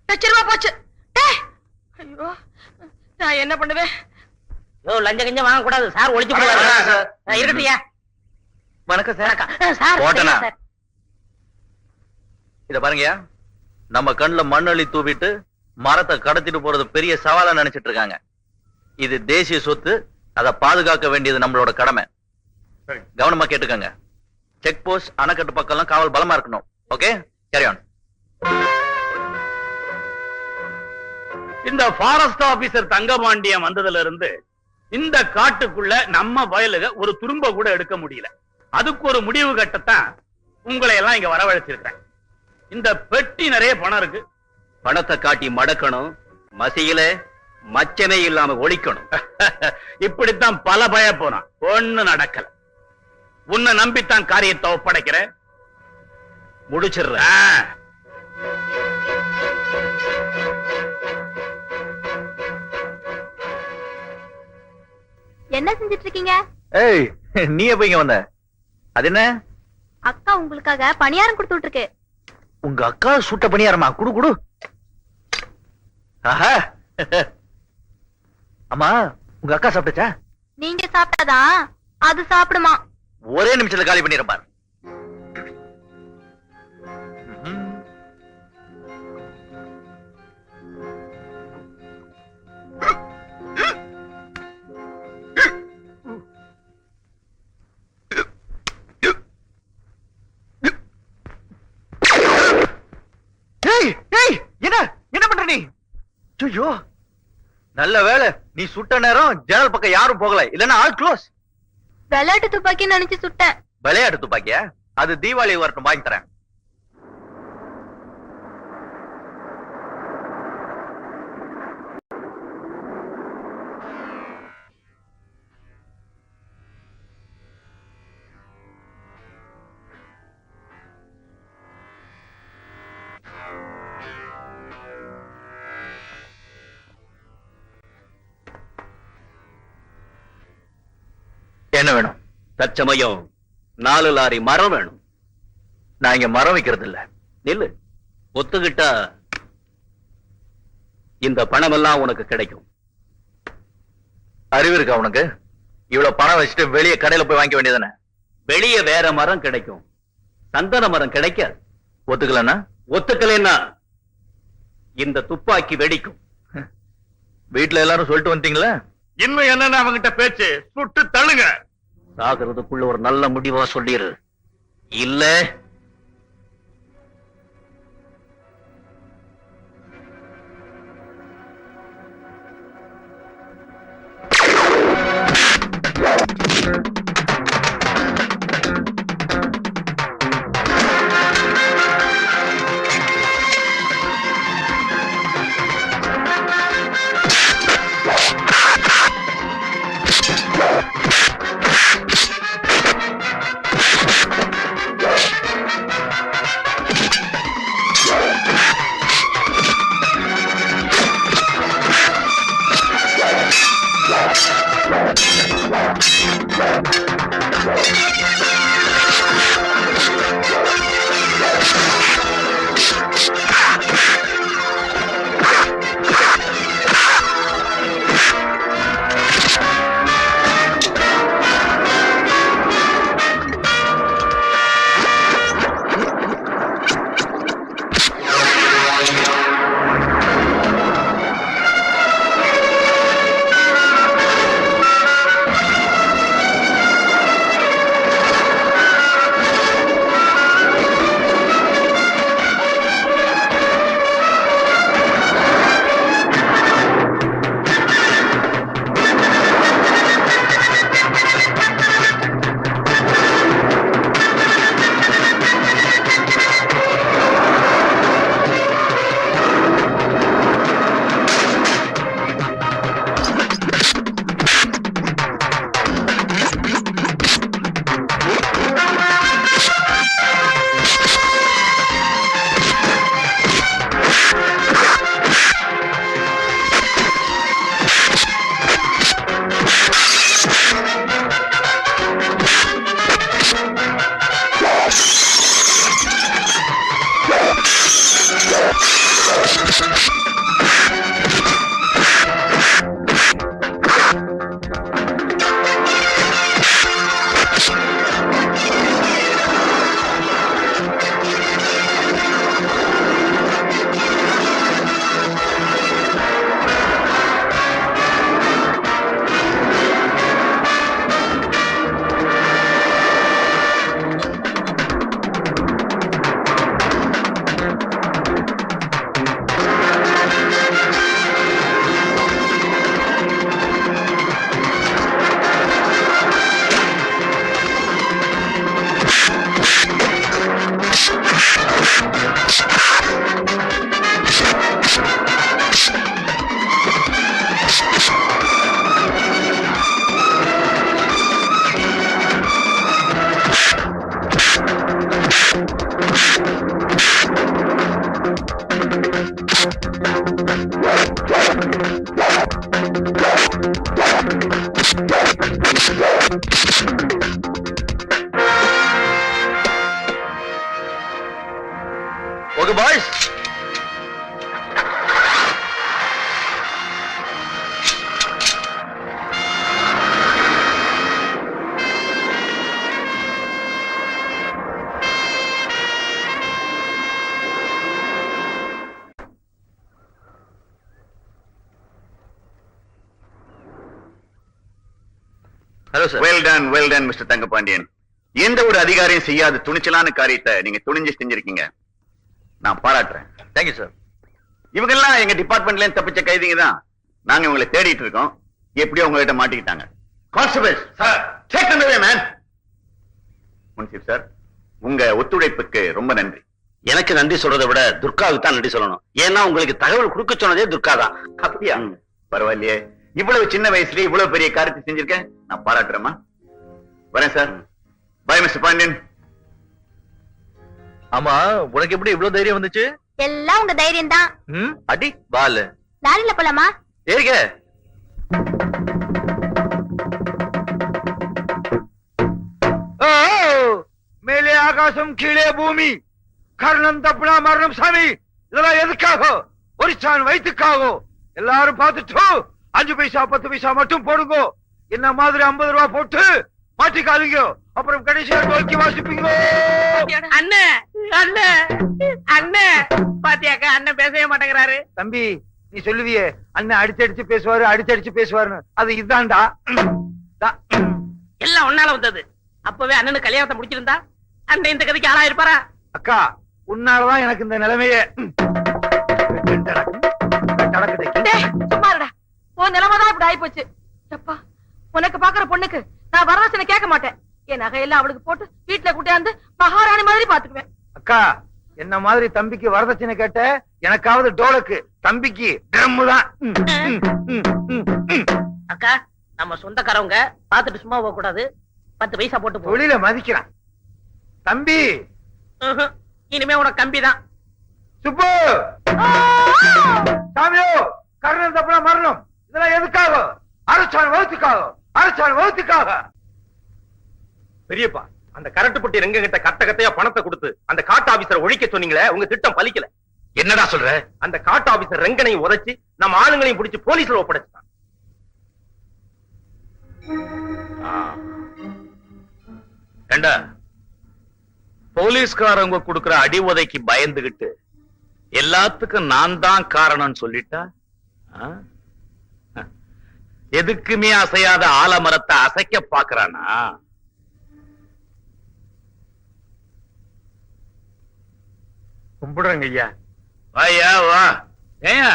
₹1,00,000 போச்சு. டேய், ஐயோ, நான் என்ன பண்ணுவேன்? லஞ்சம் கஞ்சம் வாங்க கூடாது சார், ஒழிச்சு போடுவாரு. இருக்கட்டியா? வணக்கம் சார். சார் போட்டனா? சார். இத பாருங்கயா, நம்ம கண்ணுல மண்ணள்ளி தூவிட்டு மரத்தை கடத்திட்டு போறது பெரிய சவாலா நினைச்சிட்டு இருக்காங்க. இது தேசிய சொத்து, அதை பாதுகாக்க வேண்டியது நம்மளோட கடமை. கவனமா கேட்டுக்கங்க. செக் போஸ்ட், அணைக்கட்டு பக்கம் எல்லாம் காவல் பலமா இருக்கணும். Okay, carry on. இந்த ஃபாரஸ்ட் ஆபீசர் தங்கபாண்டியன் வந்ததுல இருந்து இந்த காட்டுக்குள்ள நம்ம வயலுக ஒரு துரும்ப கூட எடுக்க முடியல. அதுக்கு ஒரு முடிவு கட்டத்தான் உங்களை எல்லாம் இங்க வரவழைச்சிருக்கேன். இந்த பெட்டி நிறைய பணம் இருக்கு. பணத்தை காட்டி மடக்கணும், மசியில மச்சனை இல்லாம ஒழிக்கணும். இப்படித்தான் பல பய போனான், ஒண்ணு நடக்கல. உன்னை நம்பித்தான் காரியத்தை ஒப்படைக்கிறேன், முடிச்சிடுறேன். என்ன செஞ்சிட்டு இருக்கீங்க? ஏய், நீ எப்ப இங்க வந்த? அது என்ன? அக்கா உங்களுக்காக பணியாரம் கொடுத்துட்டு இருக்கு. உங்க அக்கா சுட்ட பணியாரமா? குடு குடு. ஆஹா. அம்மா, உங்க அக்கா சாப்பிட்டுச்சா? நீங்க சாப்பிட்டாதான் அது சாப்பிடுமா. ஒரே நிமிஷத்துல காலி பண்ணிருப்பார். என்ன பண்ற நீ? ஐயோ, நல்ல வேலை நீ சுட்ட நேரம் ஜன்னல் பக்கம் யாரும் போகல, இல்லன்னா ஆல் க்ளோஸ். விளையாட்டு துப்பாக்கி நினைச்சு சுட்டேன். விளையாட்டு துப்பாக்கியா? அது தீபாவளி வரட்டும், வாங்கி தரேன். என்ன வேணும்? தற்சமயம் 4 லாரி மரம் வேணும். நான் இங்க மரம் வைக்கிறது இல்ல. நில்லு, ஒத்துக்கிட்டா இந்த பணம் எல்லாம் உனக்கு கிடைக்கும். அறிவு இருக்கா உனக்கு? இவ்வளவு பணம் வச்சுட்டு வெளியே கடையில போய் வாங்கிக்க வேண்டியதானே? வெளியே வேற மரம் கிடைக்கும், சந்தன மரம் கிடைக்காது. ஒத்துக்கலன்னா? ஒத்துக்கலைன்னா இந்த துப்பாக்கி வெடிக்கும். வீட்டுல எல்லாரும் சொல்லிட்டு வந்துட்டீங்களா? இன்னும் என்னன்னு அவங்கிட்ட பேச்சு, சுட்டு தள்ளுங்க. சாகிறதுக்குள்ள ஒரு நல்ல முடிவா சொல்லிரு, இல்ல okay boys, hello sir. Well done mister Thangapandian. எந்த ஒரு அதிகாரியும் செய்யாத துணிச்சலான காரியத்தை நீங்க துணிஞ்சு செஞ்சிருக்கீங்க. நான் பாராட்டுறேன். Thank you sir. இவங்கெல்லாம் எங்க டிபார்ட்மெண்ட்ல தப்பிச்ச கைதிங்க தான். நாங்க உங்களை தேடிட்டு இருக்கோம். எப்படியோ உங்ககிட்ட மாட்டிக்கிட்டாங்க. Constable sir, take them away man. முன்சிப் சார், உங்க ஒத்துழைப்புக்கு ரொம்ப நன்றி. எனக்கு நன்றி சொல்றதை விட துர்காவுக்கு தான் நன்றி சொல்லணும். ஏன்னா உங்களுக்கு தகவல் கொடுக்க சொன்னதே துர்கா தான். அப்படியா? பரவாயில்லையே, இவ்வளவு சின்ன வயசுல இவ்வளவு பெரிய காரியத்தை செஞ்சிருக்கேன். நான் பாராட்டுறேம்மா. வரேன் சார். By mister Pandian. ஆமா, உனக்கு எப்படி இவ்வளவு தைரியம் வந்துச்சு? எல்லாம் உங்க தைரியம் தான். அடி பால். லாரில போலாமா? ஏறிக்க. மேலே ஆகாசம் கீழே பூமி, கர்ணம் தப்புனா மரணம் சாமி. இதெல்லாம் எதுக்காக? ஒரு சான் வயிற்றுக்காக. எல்லாரும் பார்த்துட்டு 5 பைசா 10 பைசா மட்டும் போடுங்க. என்ன மாதிரி 50 ரூபாய் போட்டு மாட்டிக்காதீங்க. அப்புறம் கடைசியா நோக்கி வாசிப்பீங்க. அண்ணே அண்ணே அண்ணே பாத்தியாக்கா, அண்ணன் பேசவே மாட்டேங்கிறாரு. தம்பி, நீ சொல்லுவியே அண்ணன் அடிச்சடிச்சு பேசுவாரு அடிச்சடிச்சு பேசுவாருன்னு, அது இதான்டா. எல்லாம் ஒன்னால வந்தது. அப்பவே அண்ணனுக்கு கல்யாணத்தை முடிச்சிருந்தா அண்ணன் இந்த கதைக்கு ஆளா இருப்பாரா? அக்கா, உன்னாலதான் எனக்கு இந்த நிலைமையே. சும்மா இருடா. உன் நிலைமைதான் இப்படி ஆயி போச்சு. அப்பா, உனக்கு பாக்குற பொண்ணுக்கு நான் வரதட்சணை கேட்க மாட்டேன். என் நகையெல்லாம் அவளுக்கு போட்டு வீட்டுல கூட்டியாந்து மகாராணி மாதிரி பாத்துக்குவேன். அக்கா, என்ன மாதிரி தம்பிக்கு வரதட்சணை கேட்ட, எனக்காவது டோலுக்கு, தம்பிக்கு ட்ரம் தான். அக்கா, நம்ம சொந்தக்காரவங்க பாத்துட்டு சும்மா போக கூடாது. 10 பைசா போட்டு போ. தொழில மதிக்கிறான் தம்பி. இனிமே உனக்கு கம்பிதான். சுப்பு, சாமியோ, கர்ணன் தப்புனா மரணம். இதெல்லாம் எதுக்காக? அரசாண வகுத்துக்காக, அரசாண வகுத்துக்காக. பெரியப்பா, அந்த கரட்டுப்பட்டி ரெங்க கிட்ட கட்ட கட்டையா பணத்தை கொடுத்து அந்த காட்டு ஆபீசரை ஒழிக்க சொன்னீங்களே, உங்க திட்டம் பலிக்கல. என்னடா சொல்ற? அந்த காட்டு ஆபீசர் ரெங்கனையும் உதைச்சு நம்ம ஆளுங்களையும் பிடிச்சு போலீஸ்ல ஒப்படைச்சான். ஏண்டா, போலீஸ்காரங்க கொடுக்கிற அடி உதைக்கு பயந்துகிட்டு எல்லாத்துக்கும் நான் தான் காரணம் சொல்லிட்டா, எதுக்குமே அசையாத ஆலமரத்தை அசைக்க பாக்குறானா? கும்பிடுறேங்க ஐயா. வாயா வா. ஏயா,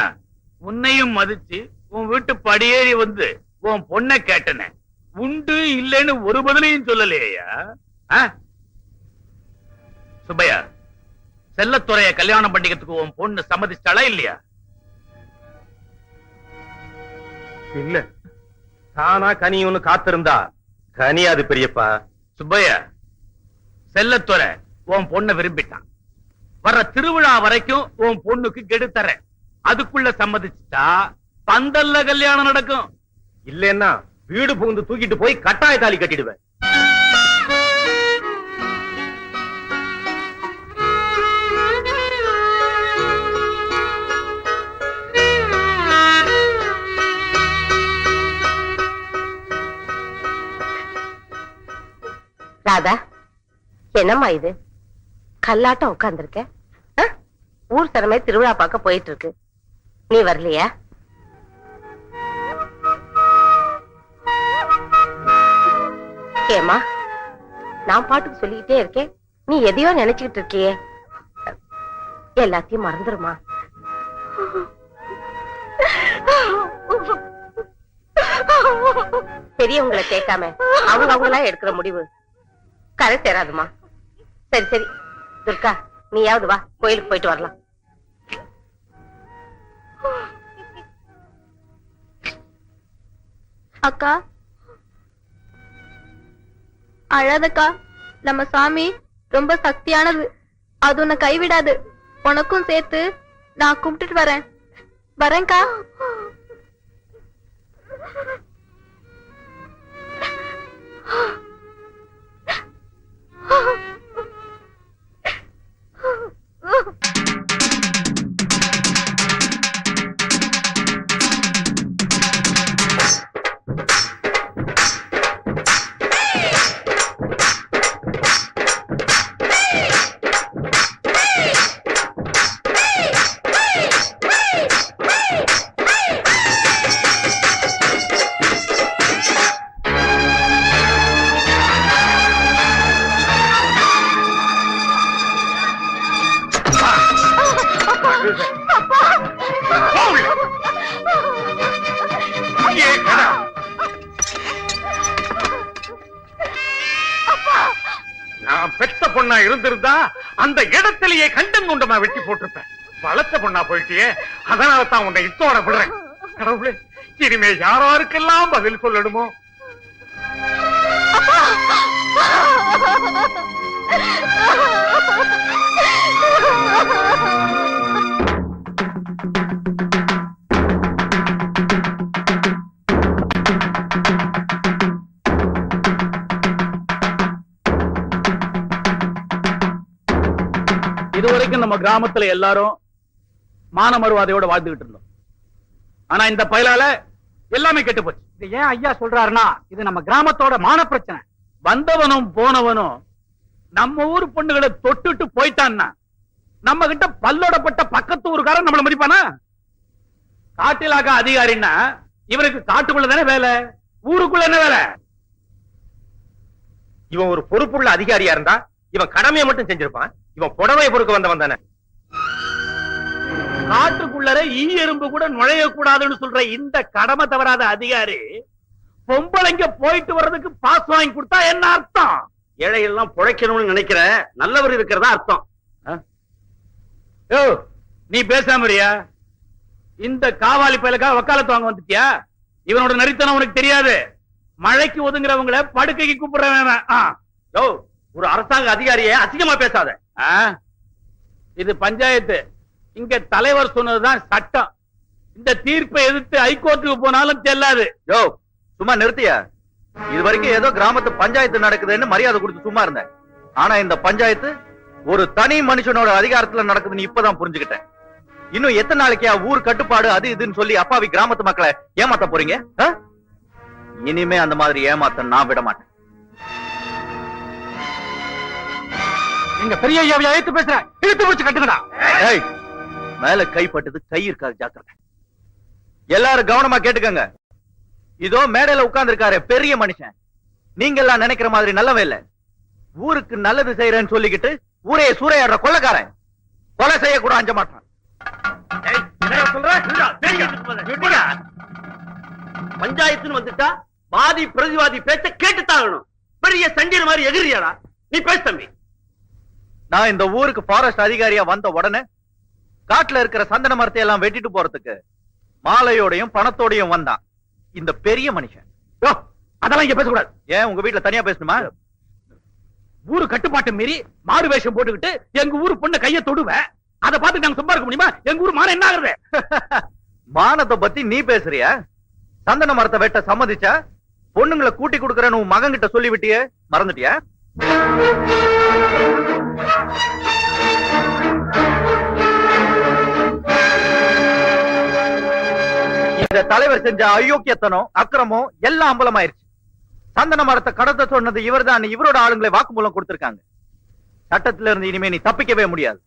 உன்னையும் மதிச்சு உன் வீட்டு படியேறி வந்து உன் பொண்ணை கேட்டன, உண்டு இல்லைன்னு ஒரு பதிலையும் சொல்லலையா? சுப்பையா, செல்லத்துறைய கல்யாணம் பண்ணிக்கிறதுக்கு உன் பொண்ணு சம்மதிச்சாளா இல்லையா? இல்ல, தானா கனியும்னு காத்திருந்தா கனியாது பெரியப்பா. சுப்பையா, செல்லத்துறை உன் பொண்ணை விரும்பிட்டான். வர்ற திருவிழா வரைக்கும் உன் பொண்ணுக்கு கெடுத்தர, அதுக்குள்ள சம்மதிச்சுட்டா பந்தல்ல கல்யாணம் நடக்கும். இல்லன்னா வீடு புகுந்து தூக்கிட்டு போய் கட்டாய தாலி கட்டிடுவேன். ராதா, என்னம்மா இது? கல்லாட்டம் உட்கார்ந்துருக்க. ஊர் சனமே திருவிழா பார்க்க போயிட்டு இருக்கு, நீ வரலையா? ஏமா, நான் பாட்டுக்கு சொல்லிக்கிட்டே இருக்கேன், நீ எதையோ நினைச்சுக்கிட்டு இருக்கியே. எல்லாத்தையும் மறந்துருமா? பெரியவங்களை கேட்காம அவங்க அவங்களா எடுக்கிற முடிவு கரை சேராதுமா. சரி சரி துர்கா, நீயாவது வா, கோயிலுக்கு போயிட்டு வரலாம். அக்கா, அழாதக்கா. நம்ம சாமி ரொம்ப சக்தியானது, அது உன்னை கைவிடாது. உனக்கும் சேர்த்து நான் கும்பிட்டுட்டு வரேன். வரேன்க்கா. பொண்ணா இருந்திருந்தா அந்த இடத்திலேயே கண்டம் கொண்டமா வெட்டி போட்டிருப்பேன். வளர்த்த பொண்ணா போயிட்டியே, அதனால தான் உன்னை இத்தோட விடுறேன். கடவுளே, இனிமே யாராருக்கெல்லாம் பதில் சொல்லணுமோ. இதுவரைக்கும் நம்ம கிராமத்துல எல்லாரும் மான மறுவாதையோட வாழ்ந்துகிட்டு இருந்தோம். ஆனா இந்த பயலால எல்லாமே கெட்டு போச்சு. இது ஏன் ஐயா சொல்றாருன்னா, இது நம்ம கிராமத்தோட மான பிரச்சனை. வந்தவனும் போனவனும் நம்ம ஊர் பொண்ணுகளை தொட்டுட்டு போயிட்டான்னா நம்ம கிட்ட பல்லோடப்பட்ட பக்கத்து ஊருக்காரன் நம்மள மதிப்பானா? காட்டிலாக அதிகாரின்னா இவனுக்கு காட்டுக்குள்ள தானே வேலை, ஊருக்குள்ள என்ன வேலை? இவன் ஒரு பொறுப்புள்ள அதிகாரியா இருந்தா இவன் கடமையை மட்டும் செஞ்சிருப்பான். இவன் புடவை பொறுக்க வந்தவன் தானே. காட்டுக்குள்ளர ஈ எறும்பு கூட நுழைய கூடாதுன்னு சொல்ற இந்த கடமை தவறாத அதிகாரி பொம்பளைங்க போயிட்டு வர்றதுக்கு பாஸ் வாங்கி கொடுத்தா என்ன அர்த்தம்? ஏழையெல்லாம் பொழைக்கணும்னு நினைக்கிற நல்லவர் இருக்கிறதா அர்த்தம். யோ, நீ பேசாமறியா? இந்த காவாலி பயலுக்காக வக்காலத்து வாங்க வந்துட்டியா? இவனோட நரித்தனம் உனக்கு தெரியாது. மழைக்கு ஒதுங்குறவங்களை படுக்கைக்கு கூப்பிடுறவன். யோ, ஒரு அரசாங்க அதிகாரியை அசிங்கமா பேசாத. இது பஞ்சாயத்து, இங்க தலைவர் சொன்னதுதான் சட்டம். இந்த தீர்ப்பை எதிர்த்து ஹைகோர்ட்டுக்கு போனாலும் செல்லாது. யோ, சும்மா நிறுத்தியா? இது வரைக்கும் ஏதோ கிராமத்து பஞ்சாயத்து நடக்குதுன்னு மரியாதை கொடுத்து சும்மா இருந்தேன். ஆனா இந்த பஞ்சாயத்து ஒரு தனி மனுஷனோட அதிகாரத்துல நடக்குதுன்னு இப்பதான் புரிஞ்சுக்கிட்டேன். இன்னும் எத்தனை நாளைக்கா ஊர் கட்டுப்பாடு அது இதுன்னு சொல்லி அப்பாவி கிராமத்து மக்களை ஏமாத்த போறீங்க? இனிமே அந்த மாதிரி ஏமாத்த நான் விட மாட்டேன். எங்க பெரிய ஐயாவையா ஏத்து பேசுற? இழுத்து பிடிச்சு கட்டுங்கடா. ஏய், மேல கைப்பட்டது கை இருக்காது, ஜாக்கிரதை. எல்லாரும் கவனமா கேட்டுக்கங்க. இதோ மேடையில உட்கார்ந்து இருக்காரு பெரிய மனுஷன். நீங்க எல்லாம் நினைக்கிற மாதிரி நல்லவே இல்ல. ஊருக்கு நல்லது செய்யறேன்னு சொல்லிக்கிட்டு ஊரைய சூறையாடுற கொள்ளைக்காரன். கொலை செய்ய கூட அஞ்ச மாட்டான். பஞ்சாயத்துன்னு வந்துட்டா வாதி பிரதிவாதி பேச்ச கேட்டுத்தாகணும். பெரிய சஞ்சீர் மாதிரி எகிரியாடா நீ. பேச தம்பி. நான் இந்த ஊருக்கு ஃபாரஸ்ட் அதிகாரியா வந்த உடனே காட்டுல இருக்கிற சந்தன மரத்தை எல்லாம் வெட்டிட்டு போறதுக்கு மாலையோடையும் பணத்தோடையும் வந்தான் இந்த பெரிய மனுஷன். அதெல்லாம் இங்க பேசக்கூடாது. ஏன் உங்க வீட்டுல தனியா பேசணுமா? ஊரு கட்டுப்பாட்டு மீறி மாறு வேஷம் போட்டுக்கிட்டு எங்க ஊரு பொண்ணு கைய தொடுவேன். அதை பார்த்து நாங்க சும்மா இருக்க முடியுமா? எங்க ஊர் மானம் என்ன ஆகுறது? மானத்தை பத்தி நீ பேசுறியா? சந்தன மரத்தை வெட்ட சம்மதிச்சா பொண்ணுங்களை கூட்டி கொடுக்கறன்னு உன் மகன் கிட்ட சொல்லி விட்டியே, மறந்துட்டியா? இந்த தலைவர் செஞ்ச அயோக்கியத்தனம் அக்கிரமம் எல்லாம் அம்பலமாயிருச்சு. சந்தன மரத்தை கடத்த சொன்னது இவர்தான். இவரோட ஆளுங்களை வாக்குமூலம் கொடுத்திருக்காங்க. சட்டத்தில இருந்து இனிமே நீ தப்பிக்கவே முடியாது.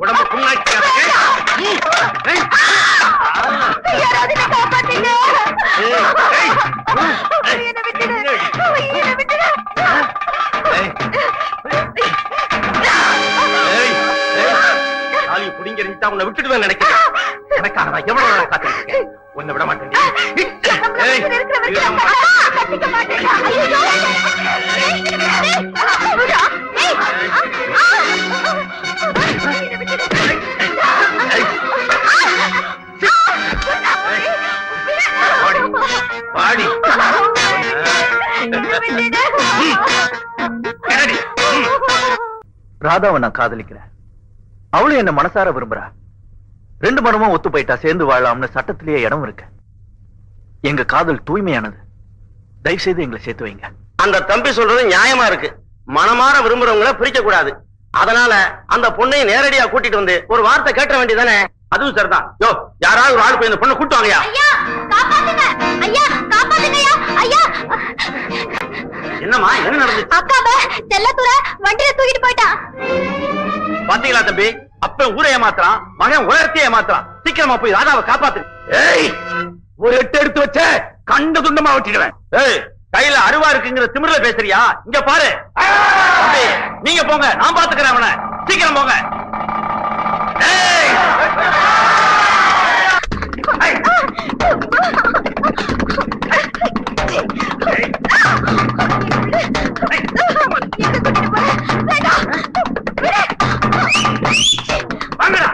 உடம்பு புண்ணாக்கி புடிங்க உன்னை விட்டுடுவேன் நினைக்கிறேன். எனக்காக நான் எவ்வளவு நாளா காத்திருக்கேன். உன்னை விட மாட்டேன். பாடி ராதாவை நான் காதலிக்கிறேன். அவளும் என்ன மனசார விரும்புறா. ரெண்டு மனமும் ஒத்து போயிட்டா சேர்ந்து வாழலாம்னு சட்டத்திலேயே இடம் இருக்கு. எங்க காதல் தூய்மையானது. தயவு செய்து எங்களை சேர்த்து வைங்க. அந்த தம்பி சொல்றது நியாயமா இருக்கு. மனமாற விரும்புறவங்களை பிரிக்க கூடாது. அதனால அந்த பொண்ணை நேரடியா கூட்டிட்டு வந்து ஒரு வார்த்தை கேட்ட வேண்டியதானே? அதுவும் சரிதான். யோ, யாராவது ஒரு ஆள் போய் இந்த பொண்ணை கூட்டு வாங்கயா. என்னம்மா, என்ன நடந்துச்சு? அக்காவை செல்லத்துறை வண்டியில தூக்கிட்டு போயிட்டான். பாத்தீங்களா தம்பி, அப்ப ஊரை ஏமாத்துறான், மகன் உயர்த்தியே ஏமாத்துறான். சீக்கிரமா போய் ராதாவை காப்பாத்து. ஏய், ஒரு எட்டு எடுத்து வச்ச கண்ட துண்டமா விட்டுடுவேன். ஏய், கையில அருவா இருக்குங்கிற திமிர்ல பேசுறியா? இங்க பாரு. தம்பி, நீங்க போங்க, நான் பாத்துக்கிறேன் அவனை. சீக்கிரம் போங்க. ஏய், வாங்கடா.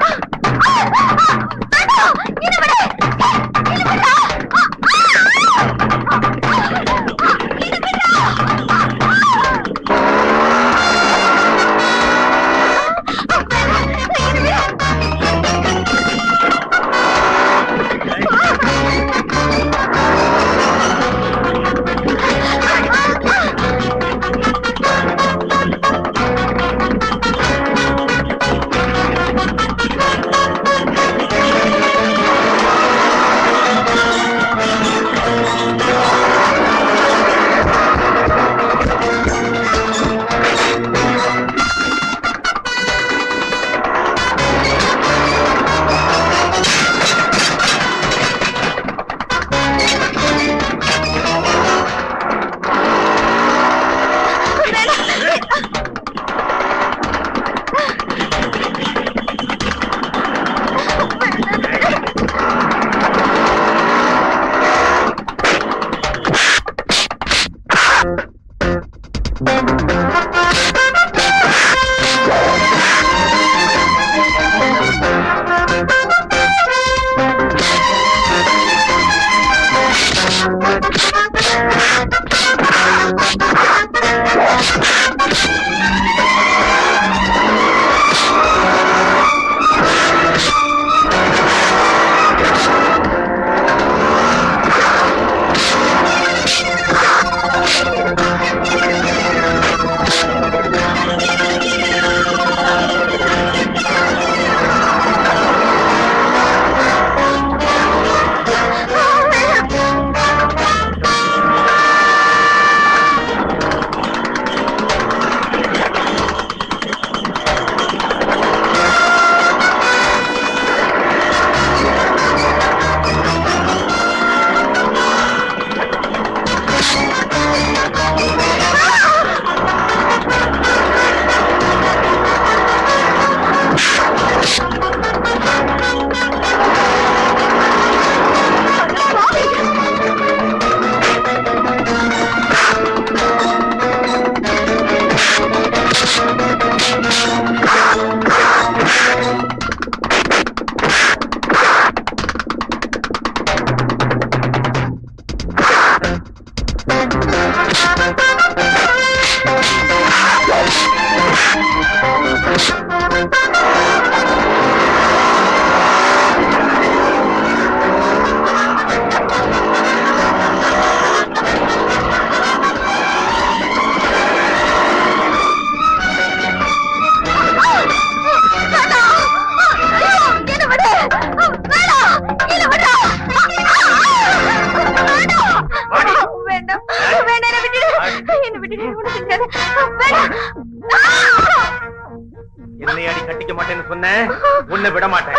என்னையாடி கட்டிக்க மாட்டேன்னு சொன்னேன், உன்னை விட மாட்டேன்.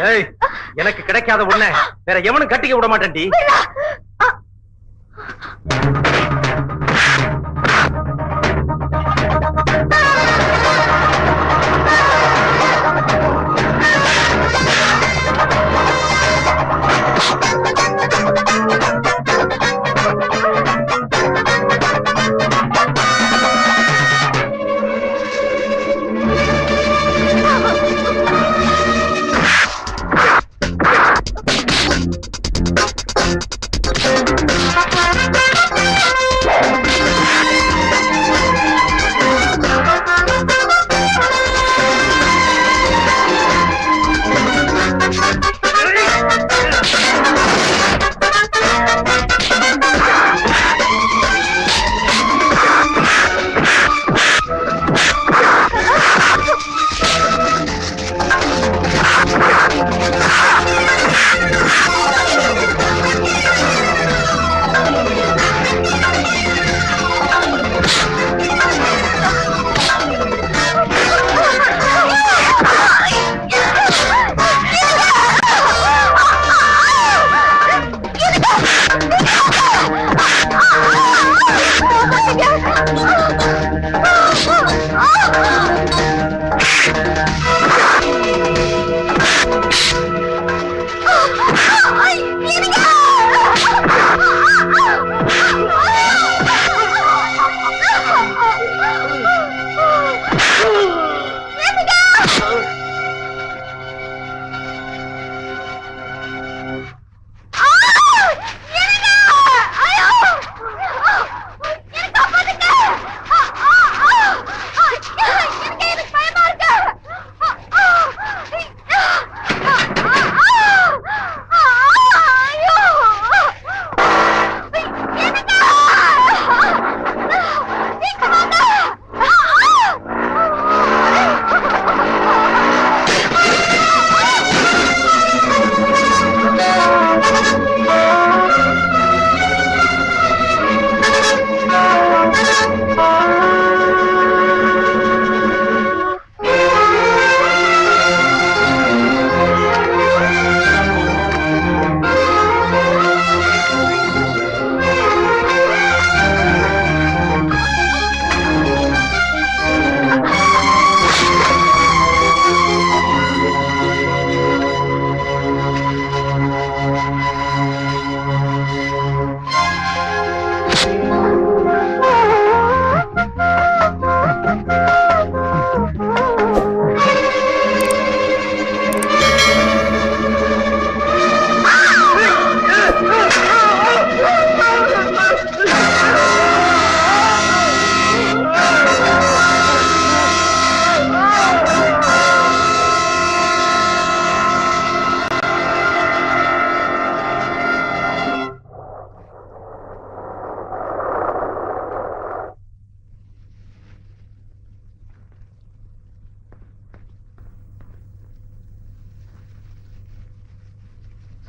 ஏய், எனக்கு கிடைக்காத உன்னை வேற எவனும் கட்டிக்க விட மாட்டேன்டி.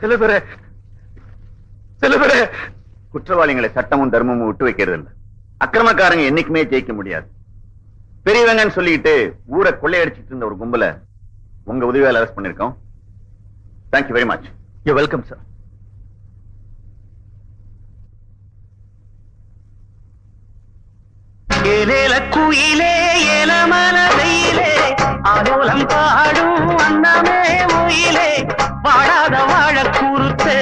செல்லுபுரே குற்றவாளிகளை சட்டமும் தர்மமும் விட்டு வைக்கிறது இல்ல. அக்கிரமக்காரங்க என்னைக்குமே ஜெயிக்க முடியாது. பெரியவங்கன்னு சொல்லிட்டு ஊரை கொள்ளையடிச்சிட்டு இருந்த ஒரு கும்பல உங்க உதவியால் அரெஸ்ட் பண்ணிருக்கோம். Thank you very much. You welcome sir. ஏலேல குயிலே ஏலமலையிலே ஆலோலம் பாடும் அன்னமே உயிலே வாழாத வாழ கூறுத்து